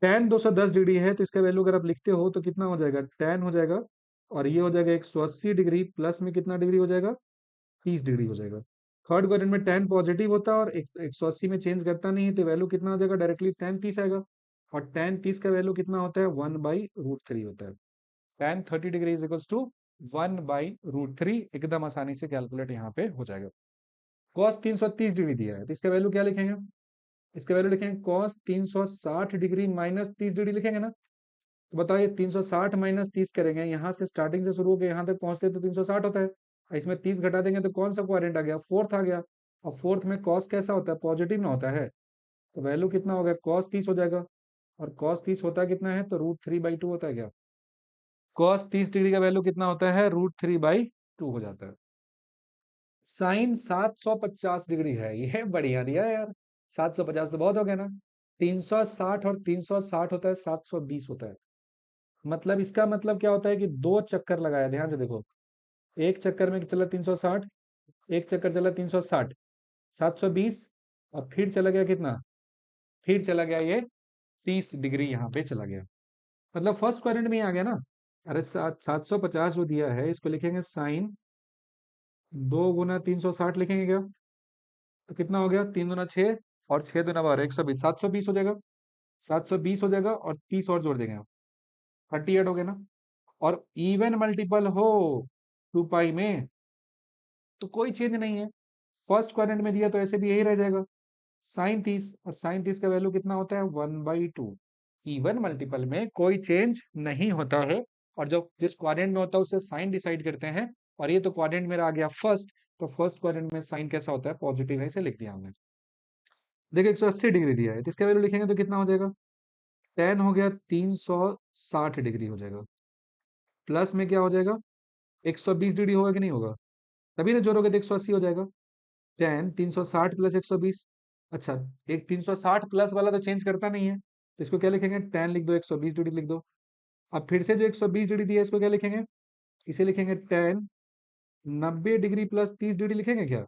tan 210 डिग्री है तो इसका वैल्यू अगर आप लिखते हो तो कितना हो जाएगा? tan हो जाएगा, और ये हो जाएगा 180 डिग्री प्लस में कितना डिग्री हो जाएगा? 30 डिग्री हो जाएगा। थर्ड क्वाड्रेंट में tan पॉजिटिव होता है और 180 में चेंज करता नहीं है, तो वैल्यू कितना आ जाएगा, डायरेक्टली tan 30 आएगा। और tan 30 का वैल्यू कितना होता है, 1/√3 होता है। tan 30 degree is equals to 1/√3, एकदम आसानी से कैलकुलेट यहाँ पे हो जाएगा। cos 330 डिग्री दिया है, तो इसका वैल्यू क्या लिखेंगे, इसका वैल्यू लिखेंगे cos 360 डिग्री माइनस 30 डिग्री लिखेंगे ना। तो बताइए 360 माइनस 30 करेंगे, यहाँ से स्टार्टिंग से शुरू होकर यहाँ तक पहुंचते तो 360 होता है, और इसमें 30 घटा देंगे तो कौन सा क्वाड्रेंट आ गया, फोर्थ आ गया। और फोर्थ में cos कैसा होता है, पॉजिटिव ना होता है, तो वैल्यू कितना हो गया, cos 30 हो जाएगा। और cos 30 होता है कितना है, तो √3/2 होता है क्या, cos 30 डिग्री का वैल्यू कितना होता है, √3/2 हो जाता है। साइन 750 डिग्री है, ये बढ़िया दिया है यार। 750 तो बहुत हो गया ना। 360 और 360 होता है, 720 होता है। मतलब इसका मतलब क्या होता है कि दो चक्कर लगाया, ध्यान से देखो, एक चक्कर में चला 360, एक चक्कर चला 360, 720, और फिर चला गया कितना, फिर चला गया ये 30 डिग्री यहाँ पे चला गया। मतलब फर्स्ट क्वाड्रेंट में ही आ गया ना। अरे 750 जो दिया है इसको लिखेंगे साइन 2 × 360 लिखेंगे क्या, तो कितना हो गया, 3 × 6 और 6 × 12, 120, 720 हो जाएगा। 720 हो जाएगा और 30 और जोड़ देंगे आप, 38 हो गया ना। और इवन मल्टीपल हो 2 पाई में तो कोई चेंज नहीं है, फर्स्ट क्वाड्रेंट में दिया तो ऐसे भी यही रह जाएगा, साइन 30, और साइन 30 का वैल्यू कितना होता है, 1/2। इवन मल्टीपल में कोई चेंज नहीं होता है, और जब जिस क्वाड्रेंट में होता है उससे साइन डिसाइड करते हैं। और ये तो क्वाड्रेंट मेरा आ गया फर्स्ट, तो फर्स्ट क्वाड्रेंट में साइन कैसा होता है, पॉजिटिव है, इसे लिख दिया हमने। देखिए 180 डिग्री दिया है, तो इसका वैल्यू लिखेंगे तो कितना हो जाएगा, tan हो गया 360 डिग्री हो जाएगा, प्लस में क्या हो जाएगा, 120 डिग्री होगा कि नहीं होगा, तभी ना जोड़ोगे तो 180 हो जाएगा। tan 360 प्लस 120, अच्छा, एक 360 प्लस वाला तो चेंज करता नहीं है, तो इसको क्या लिखेंगे, tan लिख दो, 120 डिग्री लिख दो। अब फिर से जो 120 डिग्री दिया है इसको क्या लिखेंगे, इसे लिखेंगे tan 90 डिग्री प्लस 30 डिग्री लिखेंगे क्या।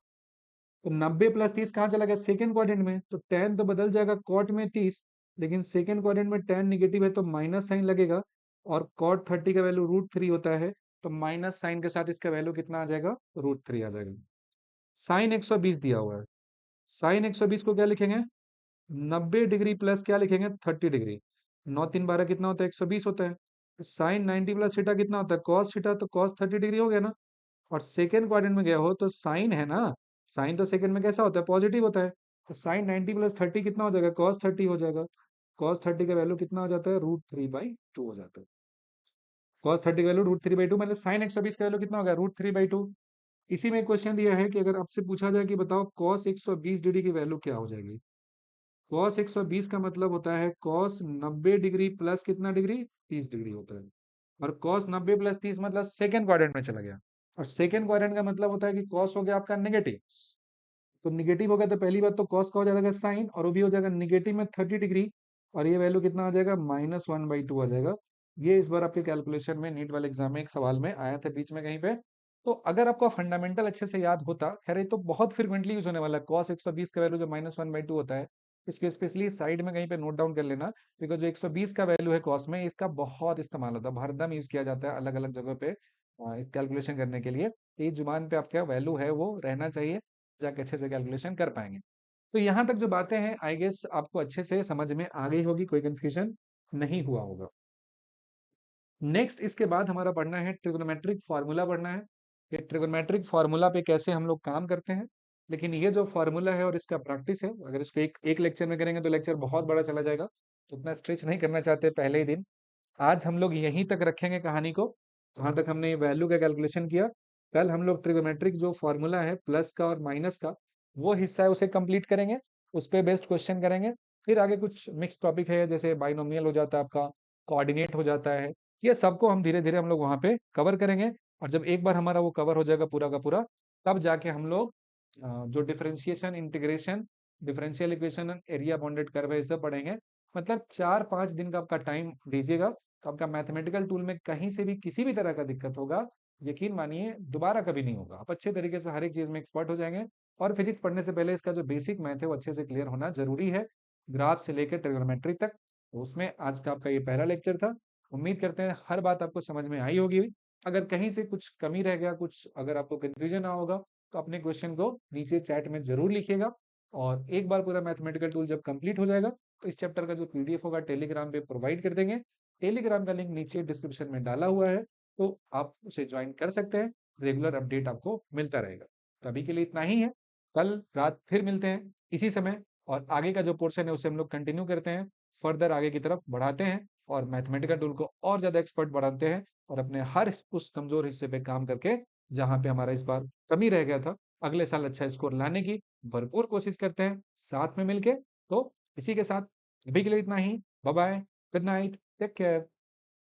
तो 90 + 30 कहाँ चला गया, सेकेंड क्वाड्रेंट में, तो tan तो बदल जाएगा cot में 30, लेकिन सेकेंड क्वाड्रेंट में tan निगेटिव है तो माइनस साइन लगेगा, और cot 30 का वैल्यू √3 होता है, तो माइनस साइन के साथ इसका वैल्यू कितना आ जाएगा, √3 आ जाएगा। साइन 120 दिया हुआ है, साइन 120 को क्या लिखेंगे, 90 डिग्री प्लस क्या लिखेंगे, 30 डिग्री, 9 × 3 = 12 कितना होता है, 120 होता है। साइन 90 प्लस थीटा कितना होता है, कॉस थीटा, तो कॉस 30 डिग्री हो गया ना। और सेकेंड क्वाड्रेंट में गया हो तो साइन है ना, साइन तो सेकेंड में कैसा होता है, पॉजिटिव होता है, तो साइन 90 + 30 कितना हो जाएगा, कॉस 30 हो जाएगा। कॉस 30 का वैल्यू कितना हो जाता है, √3/2 हो जाता है। कॉस 30 का वैल्यू √3/2, मतलब साइन 120 का वैल्यू कितना हो गया, √3/2। इसी में क्वेश्चन दिया है कि अगर आपसे पूछा जाए कि बताओ कॉस 120 डिग्री की वैल्यू क्या हो जाएगी। कॉस 120 का मतलब होता है कॉस 90 डिग्री प्लस कितना डिग्री, 30 डिग्री होता है। और कॉस 90 + 30 मतलब सेकेंड क्वाड्रेंट में चला गया, और सेकेंड क्वाड्रेंट का मतलब होता है कि कॉस हो गया आपका नेगेटिव, तो निगेटिव हो गया तो पहली बात तो कॉस का हो जाएगा साइन, और वो भी हो जाएगा निगेटिव में 30 डिग्री, और ये वैल्यू कितना आ जाएगा, -1/2 आ जाएगा। ये इस बार आपके कैलकुलेशन में नीट वाले एग्जाम में एक सवाल में आया था बीच में कहीं पे। तो अगर आपका फंडामेंटल अच्छे से याद होता, खैर ये तो बहुत फ्रिक्वेंटली यूज होने वाला है, cos 120 का वैल्यू जो -1/2 होता है, इसको स्पेशली साइड में कहीं पे नोट डाउन कर लेना, बिकॉज जो 120 का वैल्यू है कॉस में, इसका बहुत इस्तेमाल होता है, हरदम यूज किया जाता है अलग अलग जगह पे कैलकुलेशन करने के लिए। तो ये जुबान पे आपका वैल्यू है वो रहना चाहिए, जाके अच्छे से कैलकुलेशन कर पाएंगे। तो यहाँ तक जो बातें हैं आई गेस आपको अच्छे से समझ में आ गई होगी, कोई कंफ्यूजन नहीं हुआ होगा। नेक्स्ट इसके बाद हमारा पढ़ना है ट्रिग्नोमेट्रिक फार्मूला पढ़ना है, कि ट्रिग्नोमेट्रिक फार्मूला पे कैसे हम लोग काम करते हैं। लेकिन ये जो फार्मूला है और इसका प्रैक्टिस है, अगर इसको एक लेक्चर में करेंगे तो लेक्चर बहुत बड़ा चला जाएगा, तो उतना स्ट्रेच नहीं करना चाहते पहले ही दिन। आज हम लोग यहीं तक रखेंगे कहानी को, जहां तक हमने वैल्यू का कैलकुलेशन किया। कल हम लोग ट्रिग्नोमेट्रिक जो फॉर्मूला है प्लस का और माइनस का, वो हिस्सा है उसे कंप्लीट करेंगे, उस पे बेस्ड क्वेश्चन करेंगे। फिर आगे कुछ मिक्स टॉपिक है, जैसे बाइनोमियल हो जाता है आपका, कोऑर्डिनेट हो जाता है, ये सबको हम धीरे धीरे हम लोग वहां पे कवर करेंगे। और जब एक बार हमारा वो कवर हो जाएगा पूरा का पूरा, तब जाके हम लोग जो differentiation, integration, differential equation, area bounded curve है, ये सब पढ़ेंगे। मतलब 4-5 दिन का आपका टाइम दीजिएगा, तो आपका मैथमेटिकल टूल में कहीं से भी किसी भी तरह का दिक्कत होगा, यकीन मानिए दोबारा कभी नहीं होगा, आप अच्छे तरीके से हर एक चीज में एक्सपर्ट हो जाएंगे। और फिजिक्स पढ़ने से पहले इसका जो बेसिक मैथ है वो अच्छे से क्लियर होना जरूरी है, ग्राफ से लेकर ट्रिग्नोमेट्री तक। तो उसमें आज का आपका ये पहला लेक्चर था। उम्मीद करते हैं हर बात आपको समझ में आई होगी। अगर कहीं से कुछ कमी रह गया, कुछ अगर आपको कंफ्यूजन ना होगा, तो अपने क्वेश्चन को नीचे चैट में जरूर लिखिएगा। और एक बार पूरा मैथमेटिकल टूल जब कंप्लीट हो जाएगा तो इस चैप्टर का जो पीडीएफ होगा टेलीग्राम पे प्रोवाइड कर देंगे। टेलीग्राम का लिंक नीचे डिस्क्रिप्शन में डाला हुआ है, तो आप उसे ज्वाइन कर सकते हैं। रेगुलर अपडेट आपको मिलता रहेगा। तो अभी के लिए इतना ही है। कल रात फिर मिलते हैं इसी समय, और आगे का जो पोर्शन है उसे हम लोग कंटिन्यू करते हैं, फर्दर आगे की तरफ बढ़ाते हैं और मैथमेटिकल टूल को और ज्यादा एक्सपर्ट बनाते हैं, और अपने हर उस कमजोर हिस्से पे काम करके जहां पे हमारा इस बार कमी रह गया था, अगले साल अच्छा स्कोर लाने की भरपूर कोशिश करते हैं साथ में मिलके। तो इसी के साथ अभी के लिए इतना ही। Bye bye, good night, take care.